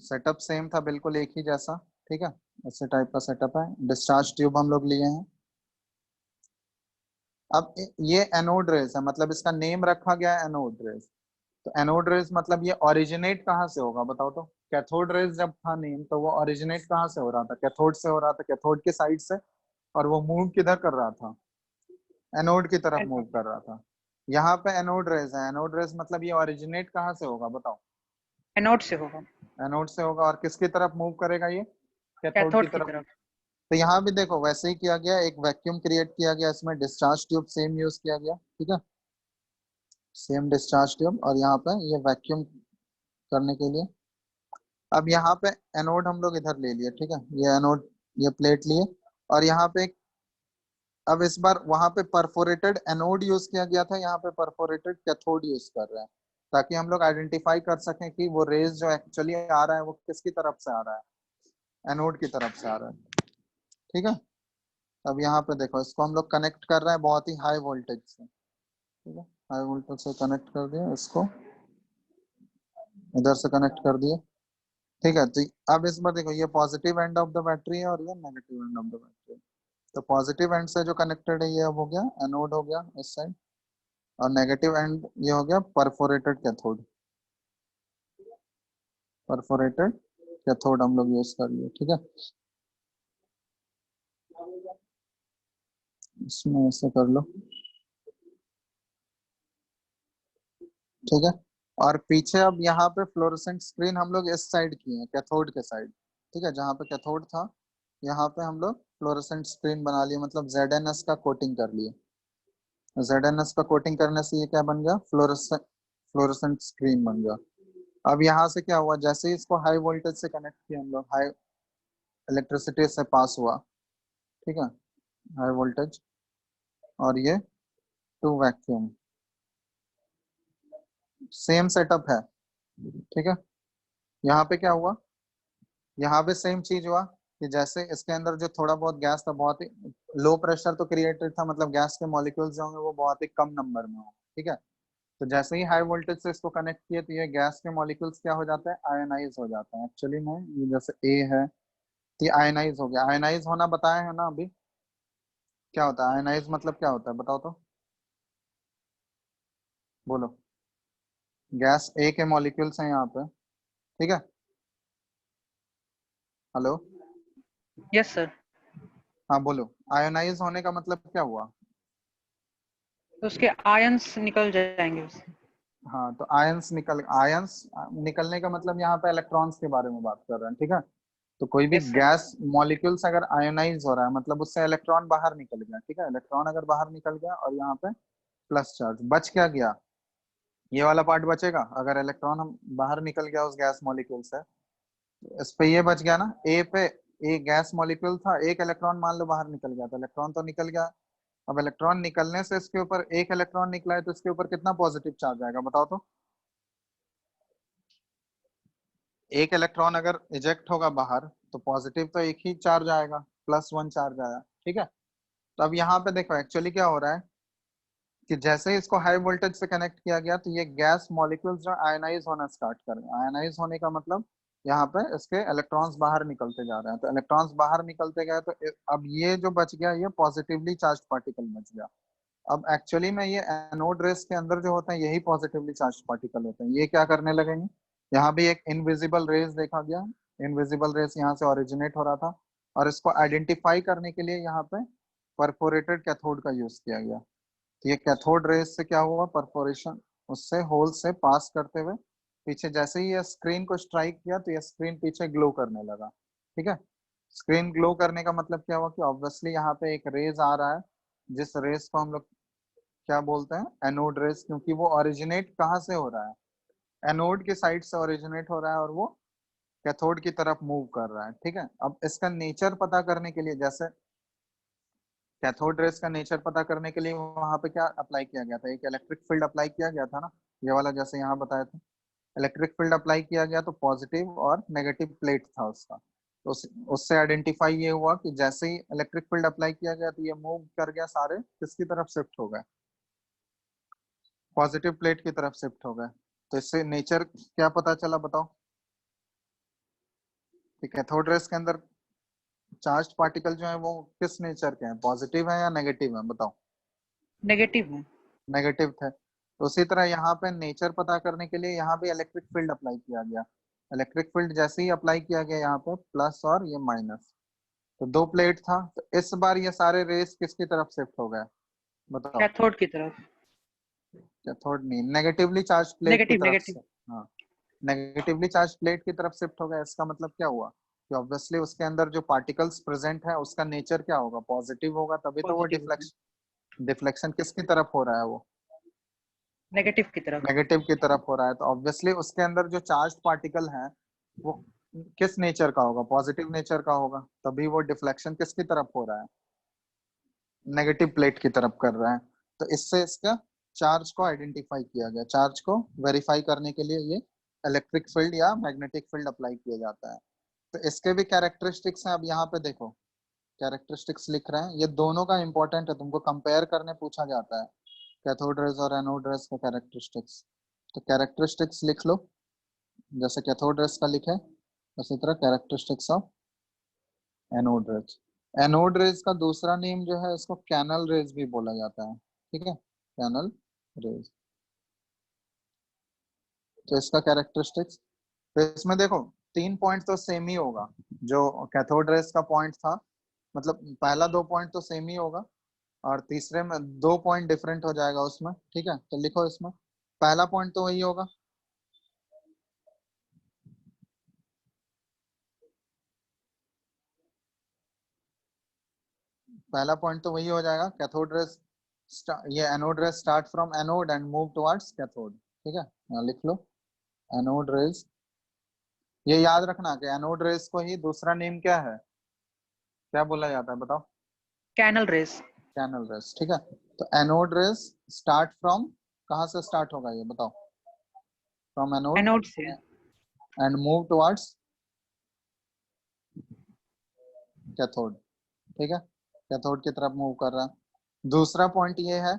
सेटअप सेम था बिल्कुल एक ही जैसा। ठीक है, ऐसे टाइप का सेटअप है, डिस्चार्ज ट्यूब हम लोग लिए हैं। अब ये एनोड रेज है, मतलब इसका नेम रखा गया है एनोड रेज। तो एनोड रेज मतलब ये ओरिजिनेट कहाँ से होगा बताओ तो? कैथोड रेज जब था नेम तो वो ओरिजिनेट कहाँ से हो रहा था? कैथोड से हो रहा था, कैथोड की साइड से। और वो मूव किधर कर रहा था? एनोड की तरफ मूव कर रहा था। यहाँ पे एनोड रेज है, एनोड रेज मतलब ये ओरिजिनेट कहाँ से होगा बताओ? एनोड से होगा। एनोड से होगा, और किसकी तरफ मूव करेगा ये? कैथोड की कैथोड की तरफ। तरफ। तो यहाँ भी देखो वैसे ही किया गया, एक वैक्यूम क्रिएट किया गया, इसमें डिस्चार्ज ट्यूब सेम यूज किया गया। ठीक है, सेम डिस्चार्ज ट्यूब, और यहाँ पे ये वैक्यूम करने के लिए। अब यहाँ पे एनोड हम लोग इधर ले लिए, ठीक है, ये एनोड, ये प्लेट लिए, और यहाँ पे अब इस बार वहां पे परफोरेटेड एनोड यूज किया गया था, यहाँ पे परफोरेटेड कैथोड यूज कर रहे हैं, ताकि हम लोग आइडेंटिफाई कर सकें कि वो रेज जो एक्चुअली आ रहा है वो किसकी तरफ से आ रहा है, एनोड की तरफ से आ रहा है। ठीक है, अब यहाँ पे देखो इसको हम लोग कनेक्ट कर रहे हैं बहुत ही हाई वोल्टेज से। ठीक है, हाई वोल्टेज से कनेक्ट कर दिया इसको, इधर से कनेक्ट कर दिए। ठीक है, तो अब इस बार देखो ये positive end of the battery है और ये negative end of the battery. तो पॉजिटिव एंड से जो कनेक्टेड है ये अब हो गया एनोड हो गया इस साइड, और नेगेटिव एंड ये हो गया परफोरेटेड कैथोड, परफोरेटेड कैथोड हम लोग यूज कर लिए। ठीक है, इसमें ऐसे कर लो। ठीक है, और पीछे अब यहाँ पे फ्लोरोसेंट स्क्रीन हम लोग इस साइड की है, कैथोड के साइड। ठीक है, जहाँ पे कैथोड था यहाँ पे हम लोग फ्लोरोसेंट स्क्रीन बना लिए, मतलब ZNS का कोटिंग कर लिए। ZNS का कोटिंग करने से ये क्या बन गया, फ्लोरोसेंट स्क्रीन बन गया। अब यहाँ से क्या हुआ, जैसे ही इसको हाई वोल्टेज से कनेक्ट किया हम लोग, हाई इलेक्ट्रिसिटी से पास हुआ, ठीक है, हाई वोल्टेज, और ये टू वैक्यूम, सेम सेटअप है, ठीक है। यहाँ पे क्या हुआ, यहाँ पे सेम चीज हुआ कि जैसे इसके अंदर जो थोड़ा बहुत गैस था, बहुत ही लो प्रेशर तो क्रिएटेड था, मतलब गैस के मॉलिक्यूल्स जो होंगे वो बहुत ही कम नंबर में होंगे, ठीक है। तो जैसे ही हाई वोल्टेज से इसको कनेक्ट किए तो ये गैस के मॉलिक्यूल्स क्या हो जाते हैं, आयनाइज हो जाते हैं। एक्चुअली में ये जैसे ए है तो ये आयनाइज हो गया। आयनाइज होना बताया है ना अभी, क्या होता है आयनाइज, मतलब क्या होता है बताओ तो, बोलो। गैस ए के मॉलिक्यूल्स हैं यहाँ पे, ठीक है। Hello, yes sir. हाँ बोलो, आयनाइज होने का मतलब क्या हुआ। तो उसके आयंस निकल जाएंगे उससे। हाँ, तो आयंस निकलने का मतलब यहाँ पे इलेक्ट्रॉन्स के बारे में बात कर रहे हैं, ठीक है। तो कोई भी यस सर। गैस मॉलिक्यूल्स अगर आयोनाइज हो रहा है मतलब उससे इलेक्ट्रॉन बाहर निकल गया, ठीक है। इलेक्ट्रॉन अगर बाहर निकल गया और यहाँ पे प्लस चार्ज बच क्या गया, ये वाला पार्ट बचेगा। अगर इलेक्ट्रॉन हम बाहर निकल गया उस गैस मॉलिक्यूल से, तो इस पे ये बच गया ना, ए पे, ए गैस मॉलिक्यूल था, एक इलेक्ट्रॉन मान लो बाहर निकल गया, तो इलेक्ट्रॉन तो निकल गया। अब इलेक्ट्रॉन निकलने से इसके ऊपर एक इलेक्ट्रॉन निकला है तो इसके ऊपर कितना पॉजिटिव चार्ज आएगा बताओ तो। एक इलेक्ट्रॉन अगर इजेक्ट होगा बाहर तो पॉजिटिव तो एक ही चार्ज आएगा, +1 चार्ज आया, ठीक है। तो अब यहाँ पे देखो एक्चुअली क्या हो रहा है कि जैसे ही इसको हाई वोल्टेज से कनेक्ट किया गया तो ये गैस मॉलिक्यूल्स जो आयनाइज होना स्टार्ट कर गए। आयनाइज होने का मतलब यहाँ पे इसके इलेक्ट्रॉन्स बाहर निकलते जा रहे हैं, तो इलेक्ट्रॉन्स बाहर निकलते गए तो अब ये जो बच गया ये पॉजिटिवली चार्ज पार्टिकल बच गया। अब एक्चुअली में ये एनोड रेस के अंदर जो होते हैं यही पॉजिटिवली चार्ज पार्टिकल होते हैं। ये क्या करने लगेंगे, यहाँ भी एक इनविजिबल रेस देखा गया, इनविजिबल रेस यहाँ से ओरिजिनेट हो रहा था, और इसको आइडेंटिफाई करने के लिए यहाँ पे परफोरेटेड कैथोड का यूज किया गया। तो ये कैथोड रेस से क्या हुआ, परफोरेशन उससे होल से पास करते हुए पीछे जैसे ही ये स्क्रीन को स्ट्राइक किया तो ये स्क्रीन पीछे ग्लो करने लगा, ठीक है। स्क्रीन ग्लो करने का मतलब क्या हुआ कि ऑब्वियसली यहाँ पे एक रेज आ रहा है, जिस रेस को हम लोग क्या बोलते हैं, एनोड रेस, क्योंकि वो ओरिजिनेट कहाँ से हो रहा है, एनोड के साइड से ओरिजिनेट हो रहा है और वो कैथोड की तरफ मूव कर रहा है, ठीक है। अब इसका नेचर पता करने के लिए, जैसे कैथोड रेस का नेचर पता करने के लिए वहां पे क्या अप्लाई किया गया था, एक इलेक्ट्रिक फील्ड अप्लाई किया गया था ना, ये वाला जैसे यहाँ बताया था। इलेक्ट्रिक फील्ड अप्लाई किया गया तो पॉजिटिव और नेगेटिव प्लेट था उसका, तो उससे आइडेंटिफाई ये हुआ कि जैसे ही इलेक्ट्रिक फील्ड अप्लाई किया गया तो ये मूव कर गया, सारे किसकी तरफ शिफ्ट हो गए, पॉजिटिव प्लेट की तरफ शिफ्ट हो गए। तो इससे नेचर क्या पता चला बताओ कि कैथोड रेस के अंदर चार्ज पार्टिकल जो है वो किस नेचर के हैं, पॉजिटिव है या नेगेटिव है बताओ। नेगेटिव है। नेगेटिव थे। तो उसी तरह यहाँ पे नेचर पता करने के लिए यहाँ भी इलेक्ट्रिक फील्ड अप्लाई किया गया। इलेक्ट्रिक फील्ड जैसे ही अप्लाई किया गया यहाँ पे प्लस और ये माइनस, तो दो प्लेट था, तो इस बार ये सारे रेस किसकी तरफ शिफ्ट हो गए बताओ। कैथोड की तरफ। कैथोड नहीं, नेगेटिवली चार्ज प्लेट की नेगेटिव तरफ नेगेटिव। से। हाँ, नेगेटिवली चार्ज प्लेट की तरफ शिफ्ट हो गया। इसका मतलब क्या हुआ कि ऑब्वियसली उसके अंदर जो पार्टिकल्स प्रेजेंट है उसका नेचर क्या होगा, पॉजिटिव होगा, तभी तो वो पॉजिटिव होगा। डिफ्लेक्शन डिफ्लेक्शन किसकी तरफ हो रहा है, वो नेगेटिव की तरफ। नेगेटिव की तरफ हो रहा है। तो ऑब्वियसली उसके अंदर जो चार्ज पार्टिकल है वो किस नेचर का होगा, पॉजिटिव नेचर का होगा, तभी वो डिफ्लेक्शन किसकी तरफ हो रहा है, नेगेटिव प्लेट की तरफ कर रहा है। तो इससे इसका चार्ज को आइडेंटिफाई किया गया, चार्ज को वेरीफाई करने के लिए ये इलेक्ट्रिक फील्ड या मैग्नेटिक फील्ड अप्लाई किया जाता है। तो इसके भी कैरेक्टरिस्टिक्स हैं। अब यहाँ पे देखो कैरेक्टरिस्टिक्स लिख रहे हैं, ये दोनों का इंपॉर्टेंट है, तुमको कंपेयर करने पूछा जाता है कैथोड रेज और एनोड रेज का कैरेक्टरिस्टिक्स। तो कैरेक्टरिस्टिक्स लिख लो, जैसे कैथोड रेज का लिखे उसी तरह characteristics of anode rays. Anode rays का दूसरा नेम जो है इसको कैनल रेज भी बोला जाता है, ठीक है, कैनल रेज। तो इसका कैरेक्टरिस्टिक्स, तो इसमें देखो 3 पॉइंट तो सेम ही होगा, जो कैथोड रेज का पॉइंट था, मतलब पहला 2 पॉइंट तो सेम ही होगा और तीसरे में 2 पॉइंट डिफरेंट हो जाएगा उसमें, ठीक है। तो लिखो इसमें पहला पॉइंट तो वही होगा, पहला पॉइंट तो वही हो जाएगा, कैथोड रेज ये anode rays start from anode and move towards cathode. ठीक है, यहाँ लिख लो एनोड रेज। ये याद रखना कि एनोड रेज को ही दूसरा नेम क्या है, क्या बोला जाता है बताओ? Canal rays. Canal rays. ठीक है, तो एनोड रेज स्टार्ट फ्रॉम, कहाँ से स्टार्ट होगा ये बताओ? फ्रॉम एनोड एनोड से। And move towards cathode. ठीक है, कैथोड की तरफ मूव कर रहा है। दूसरा पॉइंट ये है,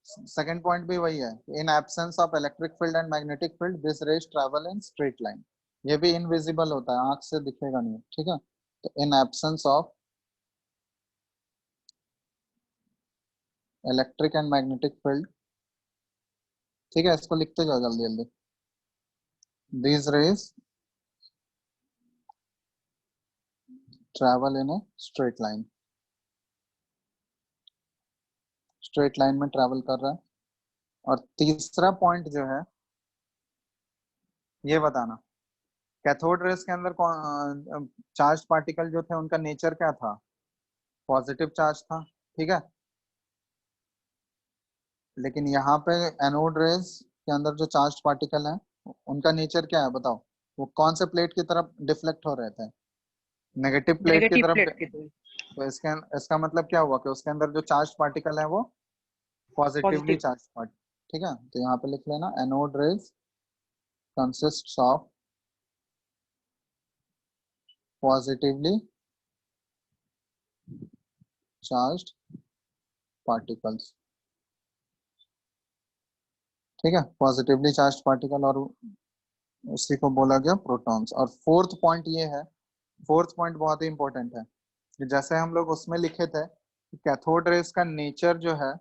सेकंड पॉइंट भी वही है, in absence of electric field and magnetic field this raise travel in straight line. ये भी इनविजिबल होता है, आंख से दिखेगा नहीं। ठीक है, तो in absence of electric and magnetic field, ठीक है, इसको लिखते जाओ जल्दी जल्दी। This raise travel in a straight line, straight line में ट्रैवल कर रहा है। और तीसरा पॉइंट जो है ये बताना, कैथोड रेज के अंदर चार्ज पार्टिकल जो थे उनका नेचर क्या था? पॉजिटिव चार्ज था। ठीक है, लेकिन यहाँ पे एनोड रेज के अंदर जो चार्ज पार्टिकल है उनका नेचर क्या है बताओ? वो कौन से प्लेट की तरफ डिफ्लेक्ट हो रहे थे? नेगेटिव प्लेट की नेगेटिव तरफ। प्लेट की तरफ। तो इसका मतलब क्या हुआ कि उसके अंदर जो चार्ज पार्टिकल है वो पॉजिटिवली पॉजिटिव। Charge part. ठीक है, तो यहाँ पे लिख लेना anode rays consists of positively charged particles. ठीक है, पॉजिटिवली चार्ज पार्टिकल, और उसी को बोला गया प्रोटॉन्स। और फोर्थ पॉइंट ये है, फोर्थ पॉइंट बहुत ही इंपॉर्टेंट है, कि जैसे हम लोग उसमें लिखे थे कैथोड रेज का नेचर जो है,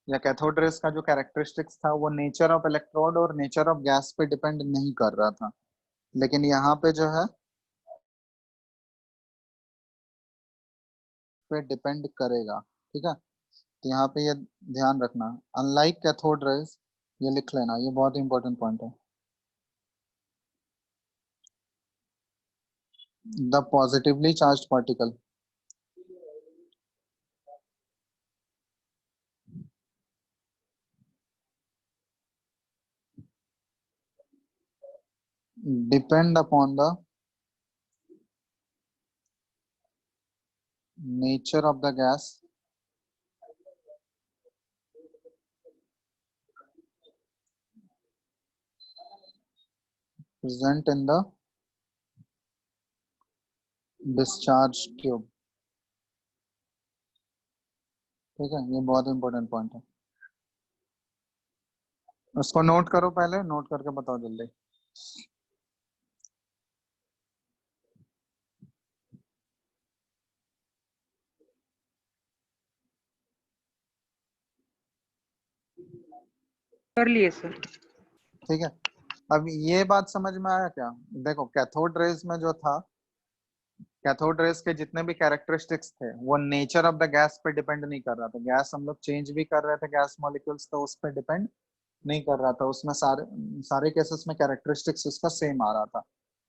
या कैथोड रेज का जो कैरेक्टरिस्टिक्स था वो नेचर ऑफ इलेक्ट्रोड और नेचर ऑफ गैस पे डिपेंड नहीं कर रहा था, लेकिन यहाँ पे जो है पे डिपेंड करेगा। ठीक है, तो यहाँ पे ये ध्यान रखना, अनलाइक कैथोड रेज, ये लिख लेना, ये बहुत इंपॉर्टेंट पॉइंट है। The positively charge particle depend upon the nature of the gas present in the discharge tube। ठीक है, ये बहुत इंपॉर्टेंट पॉइंट है, उसको नोट करो, पहले नोट करके बताओ जल्दी। कर लिए सर। ठीक है, अब ये बात समझ में आया क्या? देखो कैथोड रेज में जो था, कैथोड रेज के जितने भी कैरेक्टरिस्टिक्स थे वो नेचर ऑफ द गैस पे डिपेंड नहीं कर रहा था। गैस हम लोग चेंज भी कर रहे थे, गैस मॉलिक्यूल्स, तो उस पर डिपेंड नहीं कर रहा था, उसमें सारे सारे केसेस में कैरेक्टरिस्टिक्स उसका सेम आ रहा था।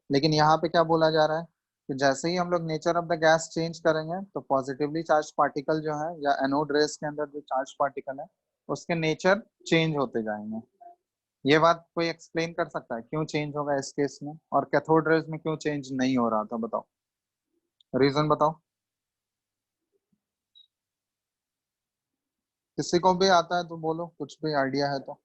लेकिन यहाँ पे क्या बोला जा रहा है कि जैसे ही हम लोग nature of the gas change करेंगे तो पॉजिटिवली चार्ज पार्टिकल जो है, या एनोड रेज के अंदर जो चार्ज पार्टिकल है, उसके नेचर चेंज होते जाएंगे। ये बात कोई एक्सप्लेन कर सकता है क्यों चेंज होगा इस केस में, और कैथोड रेज में क्यों चेंज नहीं हो रहा था? बताओ, रीजन बताओ, किसी को भी आता है तो बोलो, कुछ भी आइडिया है तो।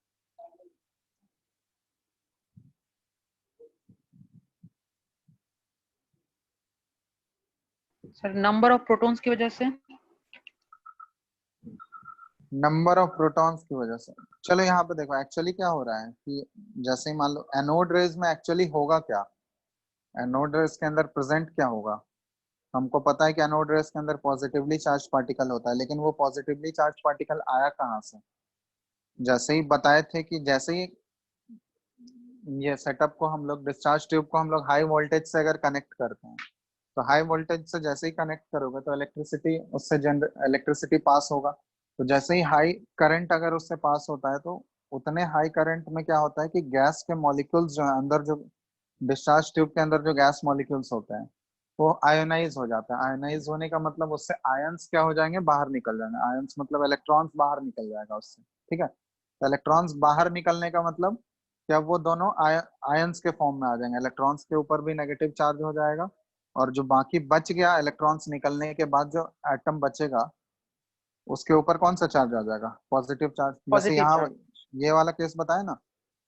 सर नंबर ऑफ प्रोटॉन्स की वजह से। नंबर ऑफ प्रोटॉन्स की वजह से। चलो यहाँ पे देखो एक्चुअली क्या हो रहा है कि जैसे ही मान लो एनोड रेज में एक्चुअली होगा क्या, एनोड रेज के अंदर प्रेजेंट क्या होगा? हमको पता है कि एनोड रेज के अंदर पॉजिटिवली चार्ज पार्टिकल होता है, लेकिन वो पॉजिटिवली चार्ज पार्टिकल आया कहाँ से? जैसे ही बताए थे कि जैसे ही ये सेटअप को हम लोग, डिस्चार्ज ट्यूब को हम लोग हाई वोल्टेज से अगर कनेक्ट करते हैं, तो हाई वोल्टेज से जैसे ही कनेक्ट करोगे तो इलेक्ट्रिसिटी उससे इलेक्ट्रिसिटी पास होगा। तो जैसे ही हाई करंट अगर उससे पास होता है, तो उतने हाई करंट में क्या होता है कि गैस के मॉलिक्यूल्स जो है अंदर, जो डिस्चार्ज ट्यूब के अंदर जो गैस मॉलिक्यूल्स होते हैं, वो आयोनाइज हो जाता है। आयोनाइज होने का मतलब उससे आयंस क्या हो जाएंगे, बाहर निकल जाएंगे। आयंस मतलब इलेक्ट्रॉन्स बाहर निकल जाएगा उससे, ठीक है। तो इलेक्ट्रॉन्स बाहर निकलने का मतलब क्या, वो दोनों आयंस के फॉर्म में आ जाएंगे। इलेक्ट्रॉन्स के ऊपर भी नेगेटिव चार्ज हो जाएगा, और जो बाकी बच गया इलेक्ट्रॉन्स निकलने के बाद जो एटम बचेगा उसके ऊपर कौन सा चार्ज आ जाएगा, पॉजिटिव चार्ज। जैसे पॉजिटिव यहाँ चार्ज। ये वाला केस बताया ना,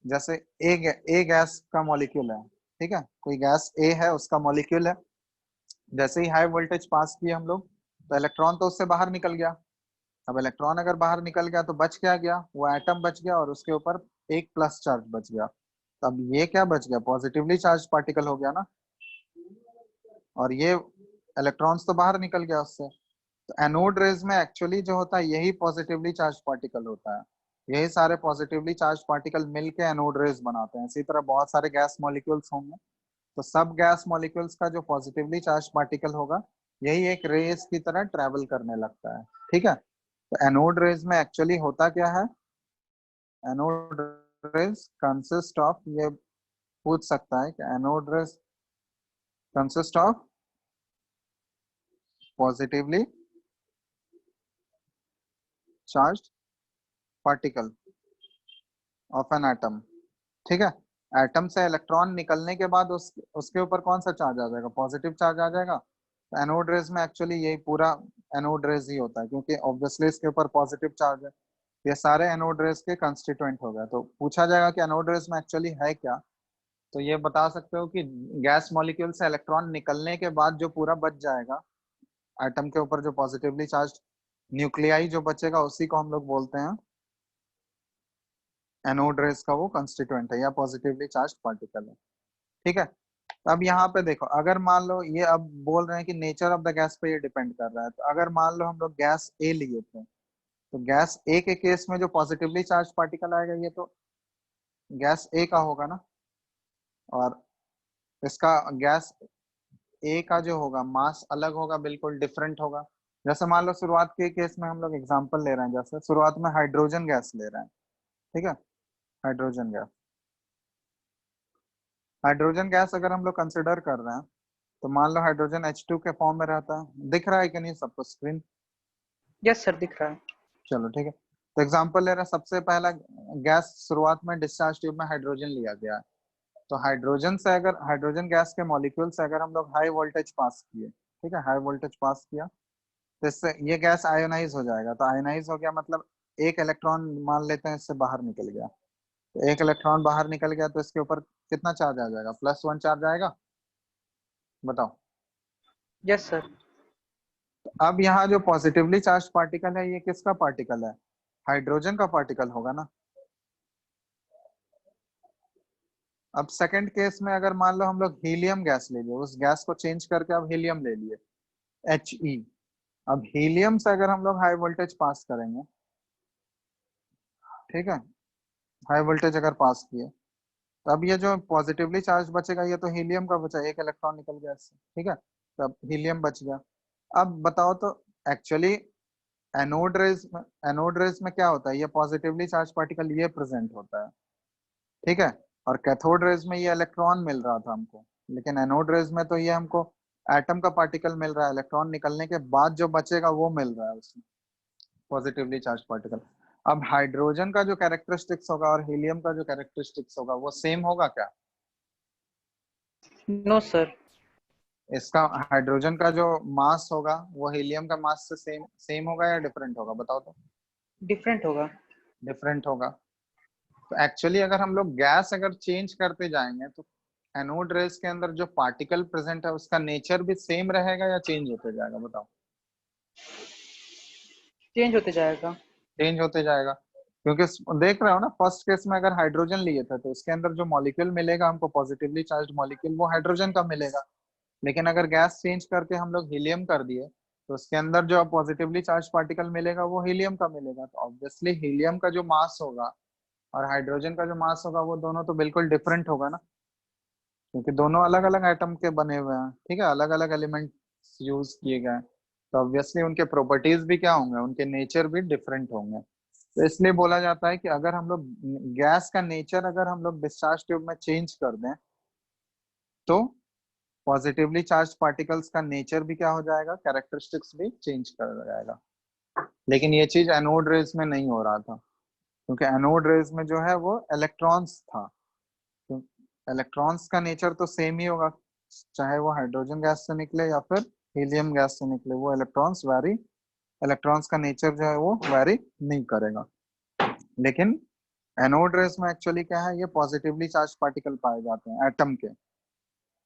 जैसे ए गैस का मॉलिक्यूल है, ठीक है, कोई गैस ए है, उसका मॉलिक्यूल है। जैसे ही हाई वोल्टेज पास किए हम लोग, तो इलेक्ट्रॉन तो उससे बाहर निकल गया। अब इलेक्ट्रॉन अगर बाहर निकल गया तो बच क्या गया, वो एटम बच गया, और उसके ऊपर एक प्लस चार्ज बच गया। तो अब ये क्या बच गया, पॉजिटिवली चार्ज पार्टिकल हो गया ना, और ये इलेक्ट्रॉन्स तो बाहर निकल गया उससे। तो एनोड रेज में एक्चुअली जो होता है यही पॉजिटिवली चार्ज पार्टिकल होता है। यही सारे पॉजिटिवली चार्ज पार्टिकल मिलके एनोड रेज बनाते हैं। इसी तरह बहुत सारे गैस मॉलिक्यूल्स होंगे, तो सब गैस मॉलिक्यूल्स का जो पॉजिटिवली चार्ज पार्टिकल होगा यही एक रेज की तरह ट्रेवल करने लगता है, ठीक है। तो एनोड रेज में एक्चुअली होता क्या है, एनोड रेज कंसिस्ट ऑफ, ये पूछ सकता है कि anode rays consist of positively charged particle of an atom, ठीक है। एटम से इलेक्ट्रॉन निकलने के बाद उसके ऊपर कौन सा चार्ज आ जाएगा, पॉजिटिव चार्ज आ जाएगा। तो एनोड रेज में एक्चुअली यही पूरा एनोड रेज ही होता है, क्योंकि ऑब्वियसली इसके ऊपर पॉजिटिव चार्ज है। ये सारे एनोड रेज के कंस्टिट्यूएंट हो गए। तो पूछा जाएगा कि एनोड रेज में एक्चुअली है क्या, तो ये बता सकते हो कि गैस मॉलिक्यूल से इलेक्ट्रॉन निकलने के बाद जो पूरा बच जाएगा एटम के ऊपर, जो पॉजिटिवली चार्ज न्यूक्लियाई जो बचेगा, उसी को हम लोग बोलते हैं एनोड रेज का वो कंस्टिट्यूएंट है या पॉजिटिवली चार्ज पार्टिकल है, ठीक है। तो अब यहाँ पे देखो, अगर मान लो ये अब बोल रहे हैं कि नेचर ऑफ द गैस पे ये डिपेंड कर रहा है, तो अगर मान लो हम लोग गैस ए लिए थे, तो गैस ए के केस में जो पॉजिटिवली चार्ज पार्टिकल आएगा ये तो गैस ए का होगा ना, और इसका गैस ए का जो होगा मास अलग होगा, बिल्कुल डिफरेंट होगा। जैसे मान लो शुरुआत के केस में हम लोग एग्जांपल ले रहे हैं, जैसे शुरुआत में हाइड्रोजन गैस ले रहे हैं, ठीक है। हाइड्रोजन गैस, हाइड्रोजन गैस अगर हम लोग कंसिडर कर रहे हैं, तो मान लो हाइड्रोजन H2 के फॉर्म में रहता है। दिख रहा है कि नहीं सबको स्क्रीन? यस सर, दिख रहा है। चलो ठीक है, तो एग्जांपल ले रहे हैं। सबसे पहला गैस शुरुआत में डिस्चार्ज ट्यूब में हाइड्रोजन लिया गया है। तो हाइड्रोजन से अगर हाइड्रोजन गैस के मॉलिक्यूल से अगर हम लोग हाई वोल्टेज पास किए, ठीक है, हाई वोल्टेज पास किया, तो इससे ये गैस आयोनाइज हो जाएगा। तो आयोनाइज हो गया मतलब एक इलेक्ट्रॉन मान लेते हैं इससे बाहर निकल गया। तो एक इलेक्ट्रॉन बाहर निकल गया तो इसके ऊपर कितना चार्ज आ जाएगा, +1 चार्ज आएगा, बताओ। Yes sir. अब यहाँ जो पॉजिटिवली चार्ज पार्टिकल है ये किसका पार्टिकल है, हाइड्रोजन का पार्टिकल होगा ना। अब सेकंड केस में अगर मान लो हम लोग हीलियम गैस ले लिए, उस गैस को चेंज करके अब हीलियम ले लिए, He। अब हीलियम से अगर हम लोग हाई वोल्टेज पास करेंगे, ठीक है, हाई वोल्टेज अगर पास किए, तो अब ये जो पॉजिटिवली चार्ज बचेगा ये तो हीलियम का बचा, एक इलेक्ट्रॉन निकल गया इससे, ठीक है। तो अब हीलियम बच गया। अब बताओ तो एक्चुअली एनोड रेज में क्या होता है, ये पॉजिटिवली चार्ज पार्टिकल ये प्रेजेंट होता है, ठीक है। और कैथोड रेज में ये इलेक्ट्रॉन मिल रहा था हमको, लेकिन एनोड रेज में तो ये हमको एटम का पार्टिकल मिल रहा है। इलेक्ट्रॉन निकलने के बाद जो बचेगा वो मिल रहा है उसमें, पॉजिटिवली चार्ज पार्टिकल। अब हाइड्रोजन का जो कैरेक्टरिस्टिक्स होगा और हीलियम का जो कैरेक्टरिस्टिक्स होगा वो सेम होगा क्या? No sir. इसका हाइड्रोजन का जो मास होगा वो हीलियम का मास से सेम सेम होगा या डिफरेंट होगा, बताओ तो। डिफरेंट होगा। डिफरेंट होगा। तो एक्चुअली अगर हम लोग गैस अगर चेंज करते जाएंगे तो एनोड रेस के अंदर जो पार्टिकल प्रेजेंट है उसका नेचर भी सेम रहेगा या चेंज होते जाएगा, बताओ। चेंज होते जाएगा। चेंज होते जाएगा, क्योंकि देख रहे हो ना, फर्स्ट केस में अगर हाइड्रोजन लिए थे तो उसके अंदर जो मॉलिक्यूल मिलेगा हमको पॉजिटिवली चार्ज मॉलिक्यूल वो हाइड्रोजन का मिलेगा। लेकिन अगर गैस चेंज करके हम लोग हीलियम कर दिए तो उसके अंदर जो पॉजिटिवली चार्ज पार्टिकल मिलेगा वो हीलियम का मिलेगा। तो ऑब्वियसली हीलियम का जो मास होगा और हाइड्रोजन का जो मास होगा वो दोनों तो बिल्कुल डिफरेंट होगा ना, क्योंकि दोनों अलग अलग एटम के बने हुए हैं, ठीक है, अलग अलग एलिमेंट यूज किए गए हैं। तो ऑब्वियसली उनके प्रॉपर्टीज भी क्या होंगे, उनके नेचर भी डिफरेंट होंगे। तो इसलिए बोला जाता है कि अगर हम लोग गैस का नेचर अगर हम लोग डिस्चार्ज ट्यूब में चेंज कर दें तो पॉजिटिवली चार्ज पार्टिकल्स का नेचर भी क्या हो जाएगा, कैरेक्टरिस्टिक्स भी चेंज कर जाएगा। लेकिन ये चीज एनोड रेज में नहीं हो रहा था, क्योंकि एनोड रेज में जो है वो इलेक्ट्रॉन्स था। इलेक्ट्रॉन्स का नेचर तो सेम ही होगा, चाहे वो हाइड्रोजन गैस से निकले या फिर हीलियम गैस से निकले, वो इलेक्ट्रॉन्स का नेचर जो है वो वेरी नहीं करेगा। लेकिन एनोड रेस में एक्चुअली क्या है, ये पॉजिटिवली चार्ज पार्टिकल पाए जाते हैं एटम के।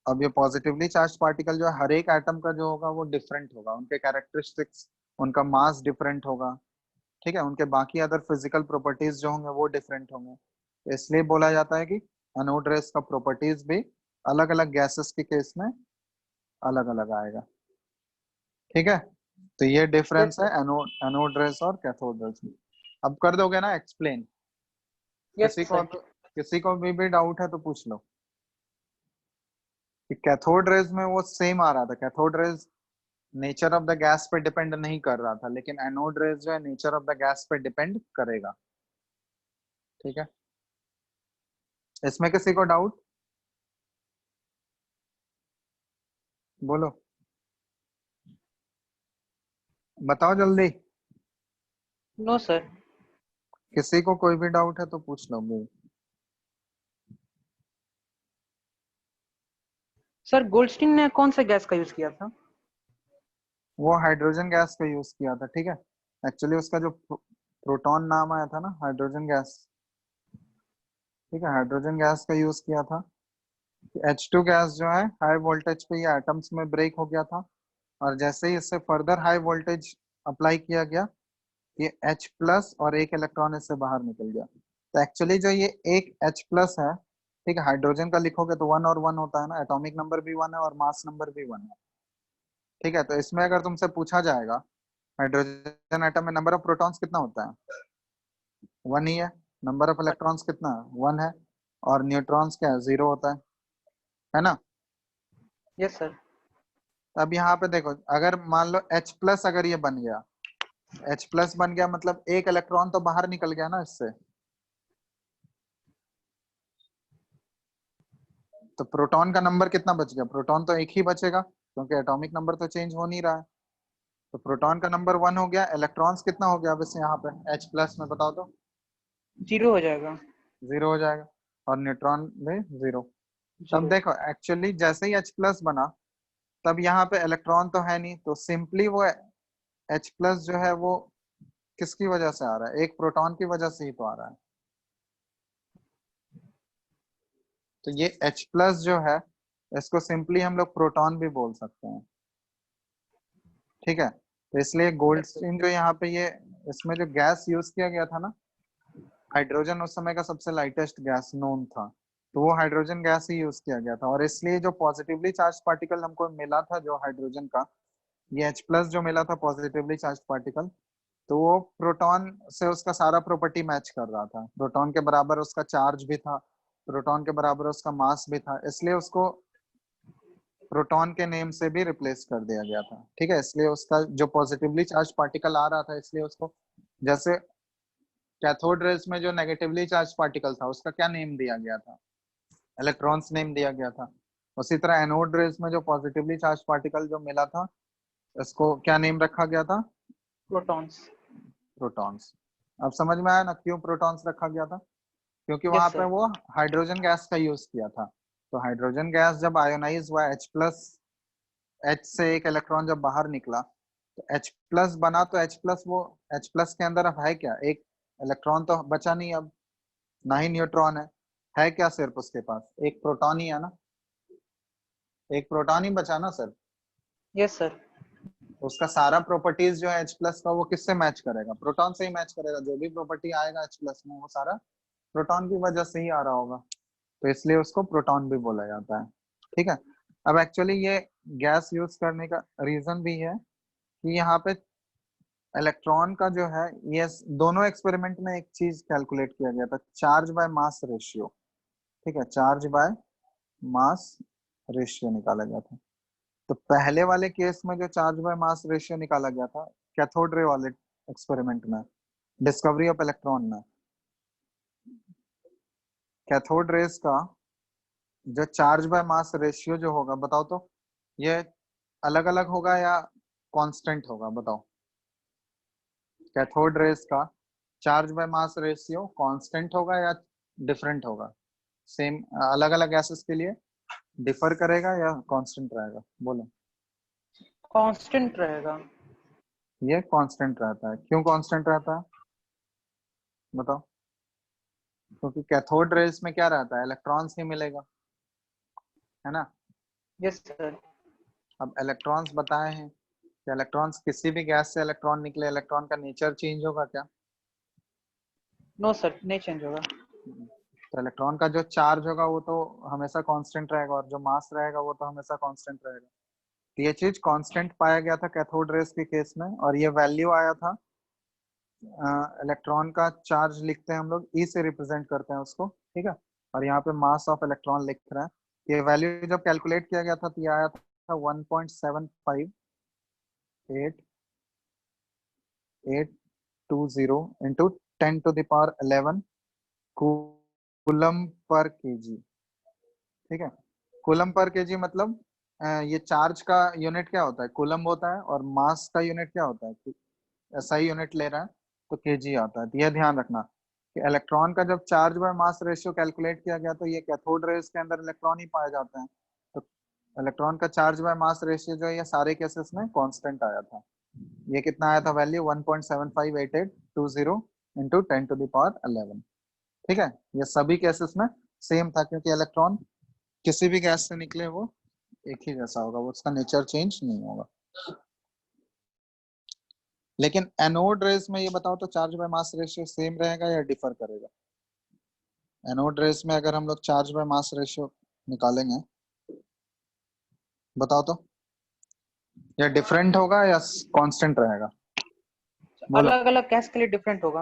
अब ये पॉजिटिवली चार्ज पार्टिकल जो है हर एक एटम का जो होगा वो डिफरेंट होगा, उनके कैरेक्टरिस्टिक्स, उनका मास डिफरेंट होगा, ठीक है, उनके बाकी अदर फिजिकल प्रॉपर्टीज जो होंगे वो डिफरेंट होंगे। तो इसलिए बोला जाता है कि एनोड रेस का प्रॉपर्टीज भी अलग अलग गैसेस के केस में अलग अलग आएगा। ठीक है, तो ये डिफरेंस है एनोड रेस और कैथोड रेस में। अब कर दोगे ना एक्सप्लेन? किसी को भी डाउट है तो पूछ लो। कि कैथोड रेज में वो सेम आ रहा था, cathode rays nature of the gas पे डिपेंड नहीं कर रहा था, लेकिन एनोड रेज जो है नेचर ऑफ द गैस पे डिपेंड करेगा। ठीक है, इसमें किसी को डाउट? बोलो, बताओ जल्दी। No sir. किसी को कोई भी डाउट है तो पूछ लो भी। सर गोल्डस्टीन ने कौन सा गैस का यूज किया था? वो हाइड्रोजन गैस का यूज किया था। ठीक है, एक्चुअली उसका जो प्रोटॉन नाम आया था ना, हाइड्रोजन गैस। ठीक है, हाइड्रोजन गैस का यूज किया था। H2 गैस जो है हाई वोल्टेज पे ये एटम्स में ब्रेक हो गया था, और जैसे ही इससे फर्दर हाई वोल्टेज अप्लाई किया गया, ये H प्लस और एक इलेक्ट्रॉन इससे बाहर निकल गया। तो एक्चुअली जो ये एक H प्लस है, ठीक है, हाइड्रोजन का लिखोगे तो 1 और 1 होता है ना, एटॉमिक नंबर भी 1 है और मास नंबर भी 1 है। ठीक है, तो इसमें अगर तुमसे पूछा जाएगा हाइड्रोजन एटम में नंबर ऑफ प्रोटॉन्स कितना होता है, 1 ही है। नंबर ऑफ इलेक्ट्रॉन्स कितना है, 1 है। और न्यूट्रॉन्स क्या है, 0 होता है ना। Yes sir. अब यहाँ पे देखो, अगर मान लो H प्लस अगर ये बन गया, H प्लस बन गया मतलब एक इलेक्ट्रॉन तो बाहर निकल गया ना इससे, तो प्रोटॉन का नंबर कितना बच गया, प्रोटॉन तो एक ही बचेगा, क्योंकि एटॉमिक नंबर तो चेंज हो नहीं रहा है। तो प्रोटॉन का नंबर 1 हो गया, इलेक्ट्रॉन्स कितना हो गया अब इसे यहाँ पे H प्लस में, बताओ तो? 0 हो जाएगा। 0 हो जाएगा, और न्यूट्रॉन में 0। तब 0। देखो एक्चुअली जैसे ही H प्लस बना, तब यहाँ पे इलेक्ट्रॉन तो है नहीं, तो सिंपली वो H प्लस जो है वो किसकी वजह से आ रहा है, एक प्रोटॉन की वजह से ही तो आ रहा है। तो ये H प्लस जो है इसको सिंपली हम लोग प्रोटॉन भी बोल सकते हैं। ठीक है, तो इसलिए गोल्डस्टीन जो यहाँ पे ये इसमें जो गैस यूज किया गया था ना, हाइड्रोजन उस समय का सबसे लाइटेस्ट गैस नोन था, तो वो हाइड्रोजन गैस ही यूज किया गया था। और इसलिए जो पॉजिटिवली चार्ज पार्टिकल हमको मिला था जो हाइड्रोजन का, ये H प्लस जो मिला था पॉजिटिवली चार्ज पार्टिकल, तो वो प्रोटॉन से उसका सारा प्रॉपर्टी मैच कर रहा था, प्रोटॉन के बराबर उसका चार्ज भी था, प्रोटॉन के बराबर उसका मास भी था, इसलिए उसको प्रोटॉन के नेम से भी रिप्लेस कर दिया गया था। ठीक है, इसलिए उसका जो पॉजिटिवली चार्ज पार्टिकल आ रहा था, इसलिए उसको, जैसे कैथोड रेज में जो नेगेटिवली चार्ज पार्टिकल था उसका क्या नेम दिया गया था, इलेक्ट्रॉन्स नेम दिया गया था। उसी तरह एनोड रेज में जो पॉजिटिवली चार्ज पार्टिकल जो मिला था, इसको क्या नेम रखा गया था, प्रोटॉन्स। प्रोटॉन्स। अब समझ में आया ना क्यों प्रोटॉन्स रखा गया था, क्योंकि वहां यस पे सर। वो हाइड्रोजन गैस का यूज किया था। तो हाइड्रोजन गैस जब आयोनाइज हुआ, H प्लस, H से एक इलेक्ट्रॉन जब बाहर निकला, तो H प्लस बना, तो H प्लस वो H प्लस के अंदर अब है क्या, एक इलेक्ट्रॉन तो बचा नहीं अब, ना ही न्यूट्रॉन है क्या, सिर्फ उसके पास एक प्रोटॉन ही है ना, एक प्रोटॉन ही बचा ना सर। Yes sir. तो उसका सारा प्रॉपर्टीज जो है H प्लस का वो किससे मैच करेगा, प्रोटॉन से ही मैच करेगा। जो भी प्रॉपर्टी आएगा H प्लस में वो सारा प्रोटॉन की वजह से ही आ रहा होगा, तो इसलिए उसको प्रोटॉन भी बोला जाता है। ठीक है, अब एक्चुअली ये गैस यूज करने का रीजन भी है कि यहाँ पे इलेक्ट्रॉन का जो है, ये दोनों एक्सपेरिमेंट में एक चीज कैलकुलेट किया गया था, चार्ज बाय मास रेशियो। ठीक है, चार्ज बाय मास रेशियो निकाला गया था। तो पहले वाले केस में जो चार्ज बाय मास रेशियो निकाला गया था कैथोड रे वाले एक्सपेरिमेंट में, डिस्कवरी ऑफ इलेक्ट्रॉन में, कैथोड रेस का जो चार्ज बाय मास रेशियो जो होगा बताओ तो, ये अलग अलग होगा या कांस्टेंट होगा बताओ। कैथोड रेस का charge by mass ratio constant होगा या डिफरेंट होगा? सेम अलग अलग गैसेस के लिए डिफर करेगा या कांस्टेंट रहेगा? बोलो। कांस्टेंट रहेगा। ये कांस्टेंट रहता है। क्यों कांस्टेंट रहता है बताओ? क्योंकि कैथोड रेस में क्या रहता है, इलेक्ट्रॉन्स ही मिलेगा, है ना। Yes sir. अब इलेक्ट्रॉन्स बताए हैं कि इलेक्ट्रॉन्स, किसी भी गैस से इलेक्ट्रॉन निकले, इलेक्ट्रॉन का नेचर चेंज होगा क्या? नो सर, नहीं चेंज होगा। तो इलेक्ट्रॉन का जो चार्ज होगा वो तो हमेशा कांस्टेंट रहेगा, और जो मास रहेगा वो तो हमेशा कांस्टेंट रहेगा। तो ये चीज कांस्टेंट पाया गया था कैथोड रेस के केस में, और ये वैल्यू आया था, इलेक्ट्रॉन का चार्ज लिखते हैं हम लोग, ई से रिप्रेजेंट करते हैं उसको, ठीक है। और यहाँ पे मास ऑफ इलेक्ट्रॉन लिख रहा है। ये वैल्यू जब कैलकुलेट किया गया था तो ये आया था 1.75820 इंटू 10⁻11 कूलम पर केजी, ठीक है। कूलम पर केजी मतलब ये चार्ज का यूनिट क्या होता है, कूलम होता है, और मास का यूनिट क्या होता है, SI यूनिट ले रहा है तो केजी आता है। तो यह ध्यान रखना कि इलेक्ट्रॉन का जब charge by mass ratio calculate किया गया तो ये कैथोड रेस के अंदर इलेक्ट्रॉन ही पाए जाते हैं, तो इलेक्ट्रॉन का चार्ज बाय मास रेशियो जो है ये सारे केसेस में कांस्टेंट आया था। ये कितना आया था वैल्यू, 1.75820 इंटू 10⁻11, ठीक है। ये सभी केसेस में सेम था, क्योंकि इलेक्ट्रॉन किसी भी गैस से निकले वो एक ही जैसा होगा, वो उसका नेचर चेंज नहीं होगा। लेकिन एनोड रेस में ये बताओ तो charge by mass ratio same रहेगा या डिफर करेगा? एनोड रेस में अगर हम लोग चार्ज बाय मास रेशियो निकालेंगे, बताओ तो, या डिफरेंट होगा या कांस्टेंट रहेगा? बोलो। अलग अलग गैस के लिए डिफरेंट होगा।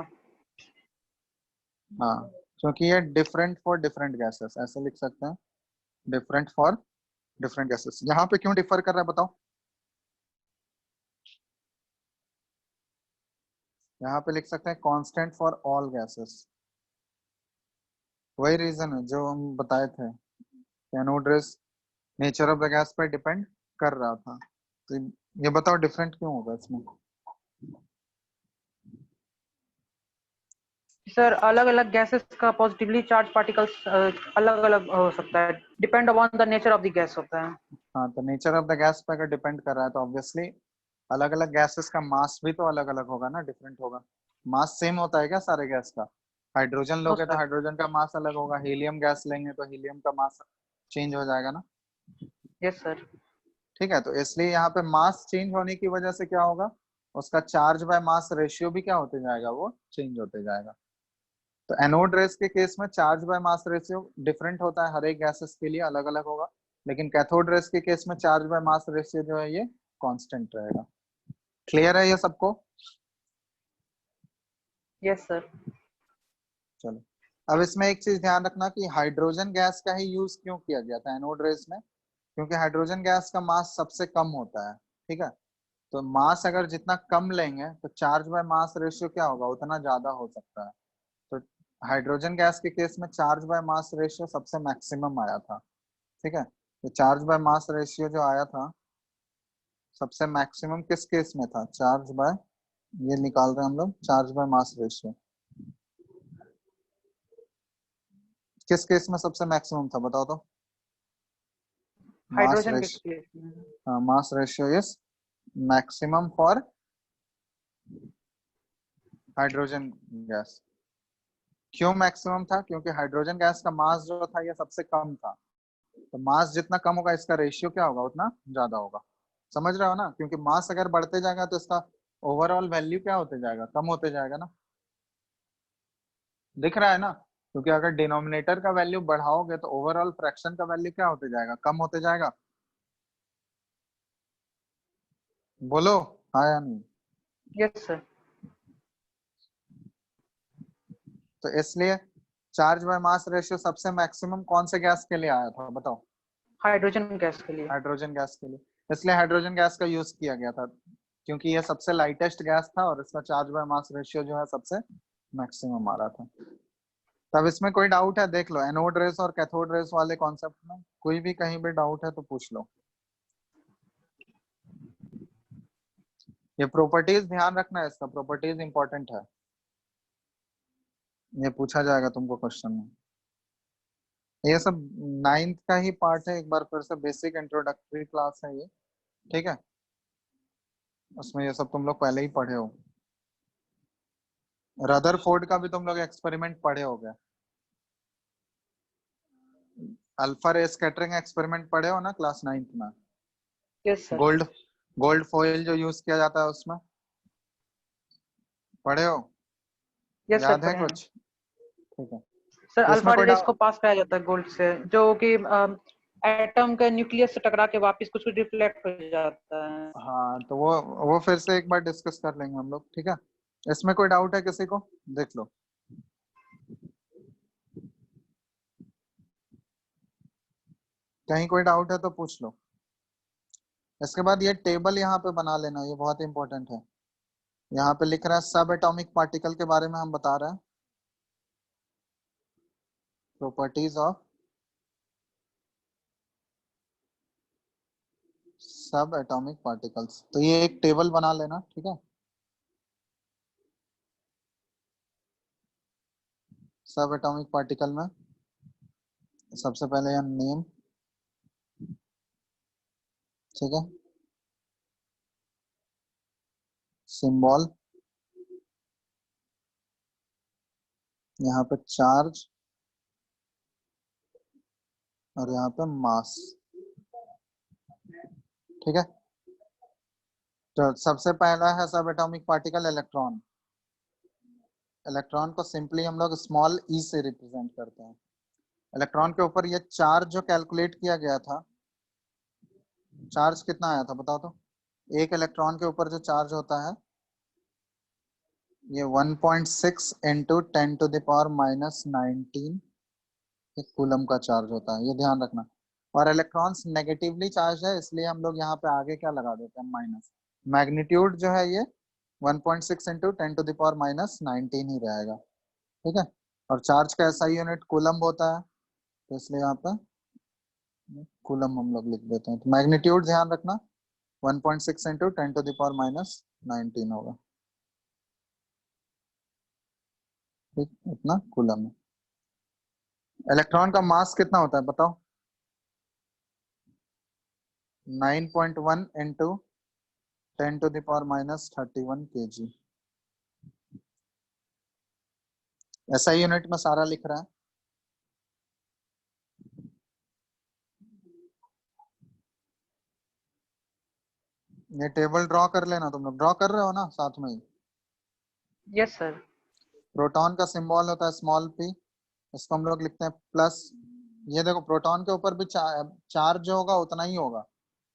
हाँ, क्योंकि ये डिफरेंट फॉर डिफरेंट गैसेस, ऐसे लिख सकते हैं, डिफरेंट फॉर डिफरेंट गैसेस। यहाँ पे क्यों डिफर कर रहा है बताओ? यहाँ पे लिख सकते हैं कांस्टेंट फॉर ऑल गैसेस। वही रीजन है जो हम बताए थे, anode rays nature of the gas पर डिपेंड कर रहा था। तो ये बताओ डिफरेंट क्यों होगा इसमें? सर अलग अलग गैसेस का पॉजिटिवली चार्ज पार्टिकल्स अलग अलग हो सकता है, depend upon the nature of the gas होता है। हाँ, तो नेचर ऑफ द गैस पर अगर डिपेंड कर रहा है तो ऑब्वियसली अलग अलग गैसेस का मास भी तो अलग अलग होगा ना, डिफरेंट होगा। मास सेम होता है क्या सारे गैस का? हाइड्रोजन नो लोगे तो सर। हाइड्रोजन का मास अलग होगा, हीलियम गैस लेंगे तो हीलियम का मास चेंज हो जाएगा ना, यस सर। ठीक है। तो इसलिए यहाँ पे मास चेंज होने की वजह से क्या होगा, उसका चार्ज बाय मास रेशियो भी क्या होते जाएगा, वो चेंज होते जाएगा। तो एनोड रेस के केस में charge by mass ratio different होता है, हर एक गैसेस के लिए अलग अलग होगा। लेकिन कैथोड रेस के केस में चार्ज बाय मास रेशियो जो है ये कांस्टेंट रहेगा। क्लियर है ये सबको? Yes sir. चलो, अब इसमें एक चीज ध्यान रखना कि हाइड्रोजन गैस का ही यूज क्यों किया गया था एनोड रेस में, क्योंकि हाइड्रोजन गैस का मास सबसे कम होता है, ठीक है। तो मास अगर जितना कम लेंगे तो चार्ज बाय मास रेशियो क्या होगा, उतना ज्यादा हो सकता है। तो हाइड्रोजन गैस के केस में चार्ज बाय मास रेशियो सबसे मैक्सिमम आया था, ठीक है। तो चार्ज बाय मास रेशियो जो आया था सबसे मैक्सिमम किस केस में था, चार्ज बाय, ये निकाल रहे हैं हम लोग, चार्ज बाय मास रेशियो किस केस में सबसे मैक्सिमम था बताओ तो? मास हाइड्रोजन के रेशियो, केस में। Mass ratio is maximum for hydrogen gas. क्यों मैक्सिमम था? क्योंकि हाइड्रोजन गैस का मास जो था ये सबसे कम था, तो मास जितना कम होगा इसका रेशियो क्या होगा, उतना ज्यादा होगा। समझ रहे हो ना? क्योंकि मास अगर बढ़ते जाएगा तो इसका ओवरऑल वैल्यू क्या होते जाएगा, कम होते जाएगा ना। दिख रहा है ना? क्योंकि अगर डिनोमिनेटर का वैल्यू बढ़ाओगे तो ओवरऑल फ्रैक्शन का वैल्यू क्या होते जाएगा, कम होते जाएगा। बोलो हाँ या नहीं। Yes sir. तो इसलिए चार्ज बाय मास रेशियो सबसे मैक्सिमम कौन से गैस के लिए आया था बताओ? हाइड्रोजन गैस के लिए। हाइड्रोजन गैस के लिए। इसलिए हाइड्रोजन गैस का यूज किया गया था, क्योंकि ये सबसे लाइटेस्ट गैस था और इसका चार्ज बाय मास रेशियो जो है सबसे मैक्सिमम आ रहा था। तब इसमें कोई डाउट है देख लो, एनोड रेस और कैथोड रेस वाले कॉन्सेप्ट में कोई भी कहीं भी डाउट है तो पूछ लो। ये प्रॉपर्टीज ध्यान रखना है, इसका प्रॉपर्टीज इंपॉर्टेंट है, ये पूछा जाएगा तुमको क्वेश्चन में। ये सब 9th का ही पार्ट है, एक बार फिर से बेसिक इंट्रोडक्टरी क्लास है ये, ठीक है। उसमें ये सब तुम लोग पहले ही पढ़े हो। रदरफोर्ड का भी तुम लोग एक्सपेरिमेंट पढ़े हो गए। अल्फा रे स्कैटरिंग एक्सपेरिमेंट पढ़े हो ना क्लास 9th में। Yes sir. गोल्ड फॉइल जो यूज किया जाता है उसमें पढ़े हो, यस सर, याद है पढ़े हैं। कुछ? ठीक है। सर तो इसमें अल्फा कोई रेडियस को पास कराया जाता है गोल्ड से, जो कि एटम के न्यूक्लियस से टकरा के वापस कुछ कुछ रिफ्लेक्ट हो जाता है। हाँ तो वो फिर से एक बार डिस्कस कर लेंगे हम लोग, ठीक है। इसमें कोई डाउट है किसी को? देख लो। कहीं कोई डाउट है तो पूछ लो। इसके बाद ये टेबल यहाँ पे बना लेना, ये बहुत इंपॉर्टेंट है। यहाँ पे लिख रहा है सब एटॉमिक पार्टिकल के बारे में हम बता रहे हैं, प्रॉपर्टीज ऑफ सब एटॉमिक पार्टिकल्स। तो ये एक टेबल बना लेना, ठीक है। सब एटॉमिक पार्टिकल में सबसे पहले यहाँ नेम, ठीक है, सिंबल, यहाँ पे चार्ज और यहाँ पे मास, ठीक है। तो सबसे पहला है सब एटॉमिक पार्टिकल इलेक्ट्रॉन। इलेक्ट्रॉन को सिंपली हम लोग स्मॉल ई से रिप्रेजेंट करते हैं। इलेक्ट्रॉन के ऊपर ये चार्ज जो कैलकुलेट किया गया था, चार्ज कितना आया था बताओ तो? एक इलेक्ट्रॉन के ऊपर जो चार्ज होता है ये 1.6 इंटू 10⁻⁻19 कूलम का चार्ज होता है, ये ध्यान रखना। और इलेक्ट्रॉन्स नेगेटिवली चार्ज है, इसलिए हम लोग यहाँ पे आगे क्या लगा देते हैं, माइनस। मैग्नीट्यूड जो है ये 1.6 इंटू 10⁻⁻19 ही रहेगा, ठीक है। और चार्ज का SI यूनिट कूलम होता है, तो इसलिए यहाँ पे कूलम हम लोग लिख देते हैं। तो मैग्नीट्यूड ध्यान रखना 1.6 इंटू 10⁻⁻19 होगा, ठीक, इतना कूलम है। इलेक्ट्रॉन का मास कितना होता है बताओ? 9.1 इंटू 10⁻31 kg। SI यूनिट में सारा लिख रहा है। ये टेबल ड्रॉ कर लेना, तुम लोग ड्रॉ कर रहे हो ना साथ में ही। Yes sir. प्रोटॉन का सिंबल होता है स्मॉल p, इसको हम लोग लिखते हैं प्लस। ये देखो प्रोटॉन के ऊपर भी चार्ज जो होगा उतना ही होगा,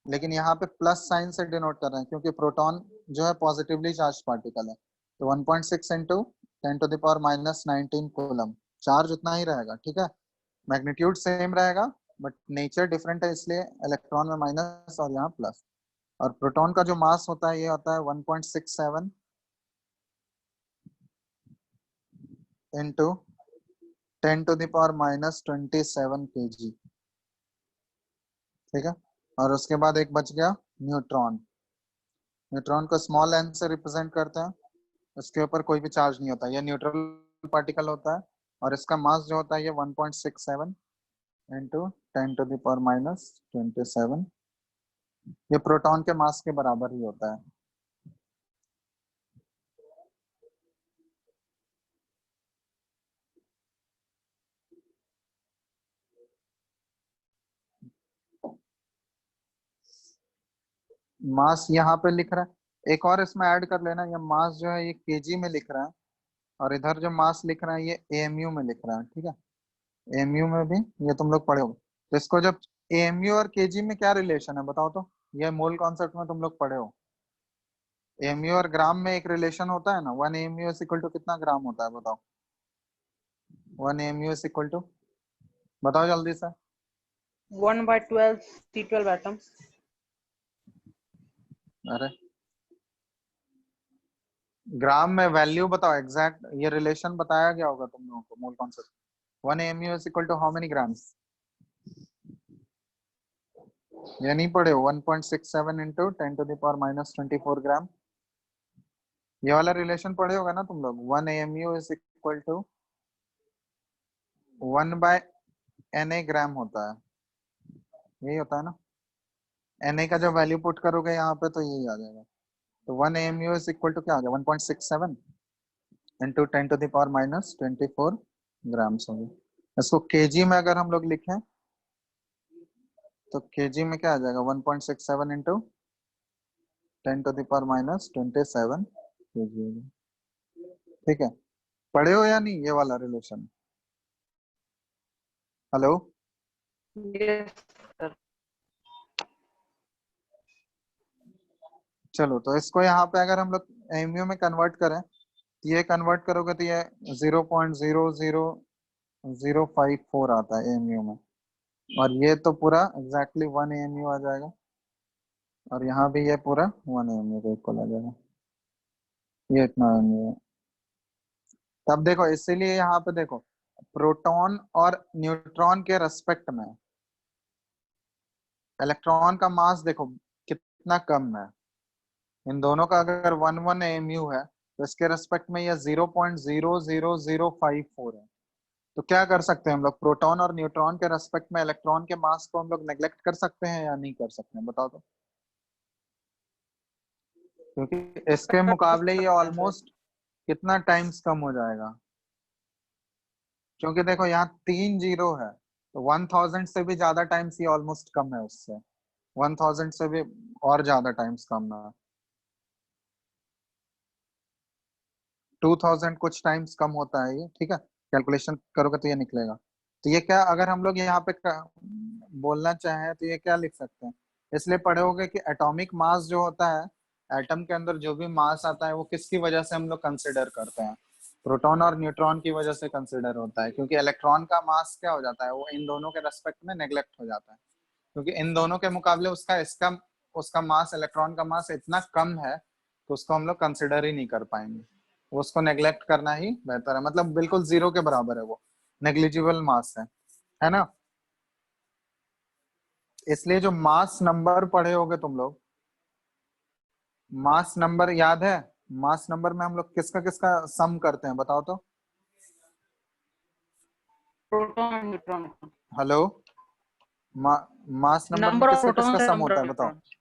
लेकिन यहाँ पे प्लस साइन से डिनोट कर रहे हैं क्योंकि प्रोटॉन जो है पॉजिटिवली चार्ज पार्टिकल है। तो 1.6 इंटू 10⁻⁻19 कूलम, चार्ज उतना ही रहेगा, ठीक है। मैग्नीट्यूड सेम रहेगा बट नेचर डिफरेंट है, इसलिए इलेक्ट्रॉन में माइनस और यहाँ प्लस। और प्रोटॉन का जो मास होता है ये होता है 1.67 इंटू 10⁻⁻27 kg, ठीक है। और उसके बाद एक बच गया न्यूट्रॉन। न्यूट्रॉन को स्मॉल n से रिप्रेजेंट करते हैं, इसके ऊपर कोई भी चार्ज नहीं होता, ये न्यूट्रल पार्टिकल होता है। और इसका मास जो होता है ये 1.67 इंटू 10⁻⁻27, ये प्रोटॉन के मास के बराबर ही होता है। मास यहाँ पे लिख रहा है, एक और इसमें ऐड कर लेना, ये मास जो है ये केजी में लिख रहा है, और इधर जो मास लिख रहा है ये AMU में लिख रहा है, ठीक है। AMU में भी ये तुम लोग पढ़े हो, तो इसको जब AMU और केजी में क्या रिलेशन है बताओ तो? ये मोल कॉन्सेप्ट में तुम लोग पढ़े हो। AMU और ग्राम में एक रिलेशन होता है ना, 1 AMU इज इक्वल टू कितना ग्राम होता है बताओ? 1 AMU इज इक्वल टू, बताओ जल्दी से। 1/12 C12 एटम। अरे ग्राम में वैल्यू बताओ एग्जैक्ट, ये रिलेशन बताया गया होगा तुम लोगों को mole concept. 1 AMU is equal to how many grams? ये नहीं पढ़े हो? 1.67 into 10 to the power minus 24 ग्राम। ये वाला रिलेशन पढ़े होगा ना तुम लोग। 1 AMU is equal to 1 by Na ग्राम होता है, यही होता है ना। Na का जब वैल्यू पुट करोगे यहाँ पे तो यही आ जाएगा। तो 1 AMU is equal to क्या आ गया? 1.67 into 10 to the power minus 24 grams हो गया। इसको kg में अगर हम लोग लिखें तो kg में क्या आ जाएगा? 1.67 into 10 to the power minus 27 kg। ठीक है, पढ़े हो या नहीं ये वाला रिलेशन? Hello, Yes, sir. चलो तो इसको यहाँ पे अगर हम लोग एमयू में कन्वर्ट करें तो ये कन्वर्ट करोगे तो ये 0.00054 आता है एमयू में, और ये तो पूरा एग्जैक्टली 1 एमयू आ जाएगा, और यहाँ भी ये पूरा 1 एमयू को इक्वल आ जाएगा। ये इतना एमयू है। तब देखो, इसीलिए यहाँ पे देखो प्रोटॉन और न्यूट्रॉन के रेस्पेक्ट में इलेक्ट्रॉन का मास देखो कितना कम है। इन दोनों का अगर 1 एमयू है तो इसके रेस्पेक्ट में ये 0.00054 है। तो क्या कर सकते हैं हम लोग? प्रोटॉन और न्यूट्रॉन के रेस्पेक्ट में इलेक्ट्रॉन के मास को हम लोग नेग्लेक्ट कर सकते हैं या नहीं कर सकते हैं? बताओ तो। क्योंकि इसके मुकाबले ये ऑलमोस्ट कितना टाइम्स कम हो जाएगा, क्योंकि देखो यहाँ 3 जीरो है, तो 1000 से भी ज्यादा टाइम्स ये ऑलमोस्ट कम है उससे। 1000 से भी और ज्यादा टाइम्स कम है। 2000 कुछ टाइम्स कम होता है ये। ठीक है, कैलकुलेशन करोगे तो ये निकलेगा। तो ये क्या, अगर हम लोग यहाँ पे बोलना चाहें तो ये क्या लिख सकते हैं? इसलिए पढ़े होगे कि एटॉमिक मास जो होता है, एटम के अंदर जो भी मास आता है वो किसकी वजह से हम लोग कंसिडर करते हैं? प्रोटॉन और न्यूट्रॉन की वजह से कंसिडर होता है, क्योंकि इलेक्ट्रॉन का मास क्या हो जाता है, वो इन दोनों के रेस्पेक्ट में नेग्लेक्ट हो जाता है, क्योंकि इन दोनों के मुकाबले उसका मास, इलेक्ट्रॉन का मास इतना कम है तो उसको हम लोग कंसिडर ही नहीं कर पाएंगे। उसको नेग्लेक्ट करना ही बेहतर है, मतलब बिल्कुल जीरो के बराबर है, वो नेग्लिजिबल मास है ना। इसलिए जो मास नंबर पढ़े होगे तुम लोग, मास नंबर याद है? मास नंबर में हम लोग किसका किसका सम करते हैं बताओ तो। Proton and neutron. Hello, mass number में Number of किसका किसका protons and सम number होता of है बताओ? neutrons.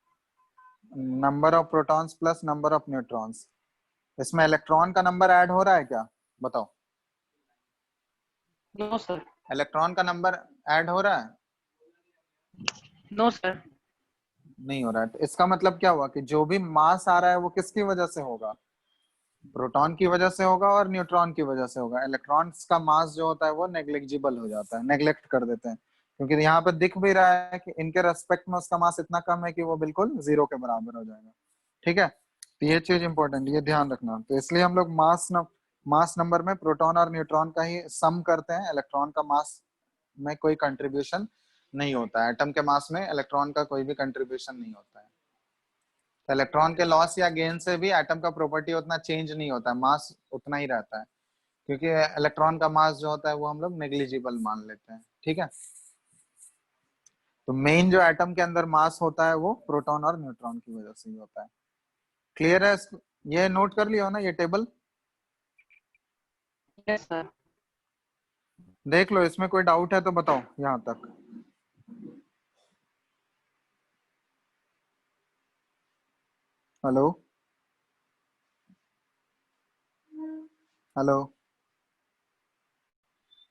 Number of protons plus number of neutrons. इसमें इलेक्ट्रॉन का नंबर ऐड हो रहा है क्या? बताओ। No, sir. इलेक्ट्रॉन का नंबर ऐड हो रहा है? No, sir. नहीं हो रहा है। तो इसका मतलब क्या हुआ कि जो भी मास आ रहा है वो किसकी वजह से होगा? प्रोटॉन की वजह से होगा और न्यूट्रॉन की वजह से होगा। इलेक्ट्रॉन्स का मास जो होता है वो नेग्लिजिबल हो जाता है, नेग्लेक्ट कर देते हैं, क्योंकि यहाँ पे दिख भी रहा है कि इनके रेस्पेक्ट में उसका मास इतना कम है कि वो बिल्कुल जीरो के बराबर हो जाएगा। ठीक है, तो ये चीज इंपॉर्टेंट, ये ध्यान रखना। तो इसलिए हम लोग मास नंबर में प्रोटॉन और न्यूट्रॉन का ही सम करते हैं, इलेक्ट्रॉन का मास में कोई कंट्रीब्यूशन नहीं होता है। एटम के मास में इलेक्ट्रॉन का कोई भी कंट्रीब्यूशन नहीं होता है। तो इलेक्ट्रॉन के लॉस या गेन से भी एटम का प्रॉपर्टी उतना चेंज नहीं होता है, मास उतना ही रहता है, क्योंकि इलेक्ट्रॉन का मास जो होता है वो हम लोग नेग्लिजिबल मान लेते हैं। ठीक है, तो मेन जो एटम के अंदर मास होता है वो प्रोटॉन और न्यूट्रॉन की वजह से ही होता है। क्लियर है? ये नोट कर लियो ना ये टेबल, Yes, sir. देख लो, इसमें कोई डाउट है तो बताओ यहाँ तक। Hello, hello,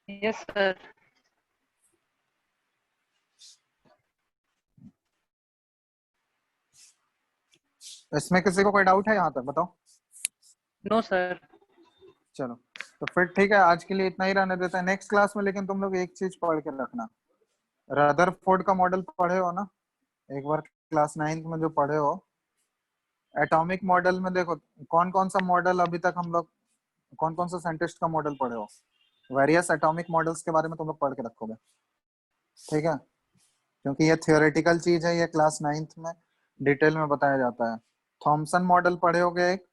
Yes, sir. इसमें किसी को कोई डाउट है यहाँ तक? बताओ। No, sir. चलो तो फिर ठीक है, आज के लिए इतना ही रहने देते हैं। नेक्स्ट क्लास में लेकिन तुम लोग एक चीज पढ़ के रखना, रदरफोर्ड का मॉडल पढ़े हो ना एक बार, क्लास 9th में जो पढ़े हो। एटॉमिक मॉडल में देखो कौन कौन सा मॉडल अभी तक हम लोग, कौन कौन सा साइंटिस्ट का मॉडल पढ़े हो, वेरियस एटॉमिक मॉडल्स के बारे में तुम लोग पढ़ के रखोगे। ठीक है, क्योंकि ये थियोरेटिकल चीज है, ये क्लास 9th में डिटेल में बताया जाता है। थॉमसन मॉडल पढ़े होगे, एक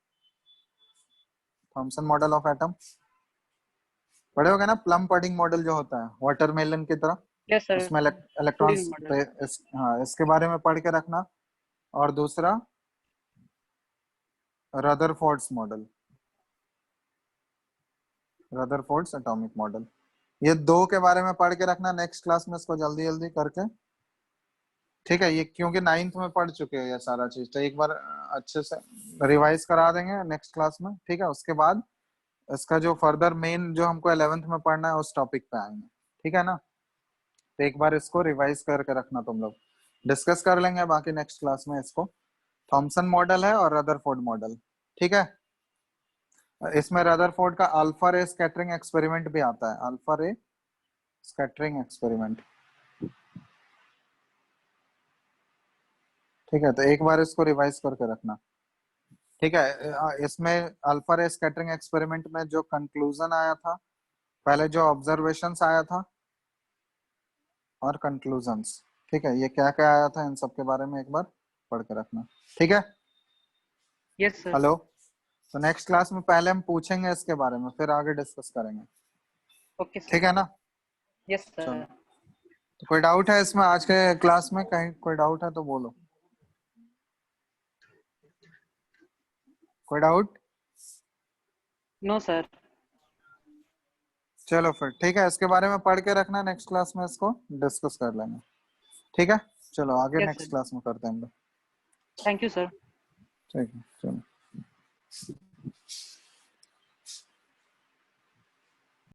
थॉमसन मॉडल ऑफ एटम। पढ़े होगे ना प्लम पडिंग मॉडल जो होता है वाटरमेलन की तरह, यस सर, उसमें इलेक्ट्रॉन्स, पुडिंग तो मॉडल। हाँ इसके बारे में पढ़ के रखना। और दूसरा Rutherford's model, Rutherford's atomic model, ये दो के बारे में पढ़ के रखना नेक्स्ट क्लास में, इसको जल्दी जल्दी करके, ठीक है। ये क्योंकि 9th में पढ़ चुके हैं ये सारा चीज, तो एक बार अच्छे से रिवाइज करा देंगे नेक्स्ट क्लास में, ठीक है। उसके बाद इसका जो फर्दर मेन जो हमको 11th में पढ़ना है उस टॉपिक पे आएंगे, ठीक है ना। तो एक बार इसको रिवाइज करके रखना, तुम लोग डिस्कस कर लेंगे बाकी नेक्स्ट क्लास में इसको। थॉमसन मॉडल है और रदरफोर्ड मॉडल, ठीक है। इसमें रदरफोर्ड का अल्फा रे स्कैटरिंग एक्सपेरिमेंट भी आता है, अल्फा रे स्कैटरिंग एक्सपेरिमेंट, ठीक है। तो एक बार इसको रिवाइज करके रखना, ठीक है। इसमें अल्फा रे स्कैटरिंग एक्सपेरिमेंट में जो कंक्लूजन आया था, पहले जो ऑब्जर्वेशंस आया था और कंक्लूजन्स, ठीक है, ये क्या क्या आया था इन सब के बारे में एक बार पढ़ के रखना, ठीक है। Yes sir. हेलो, तो नेक्स्ट क्लास में पहले हम पूछेंगे इसके बारे में, फिर आगे डिस्कस करेंगे, ओके सर। ठीक है ना। यस चलो, सर। तो कोई डाउट है इसमें आज के क्लास में, कहीं कोई डाउट है तो बोलो, कोई डाउट? No sir. चलो फिर ठीक है, इसके बारे में पढ़ के रखना, नेक्स्ट क्लास में इसको डिस्कस कर लेंगे, ठीक है। चलो आगे यस नेक्स्ट सर, क्लास में करते हैं हम लोग, थैंक यू सर। ठीक है चलो।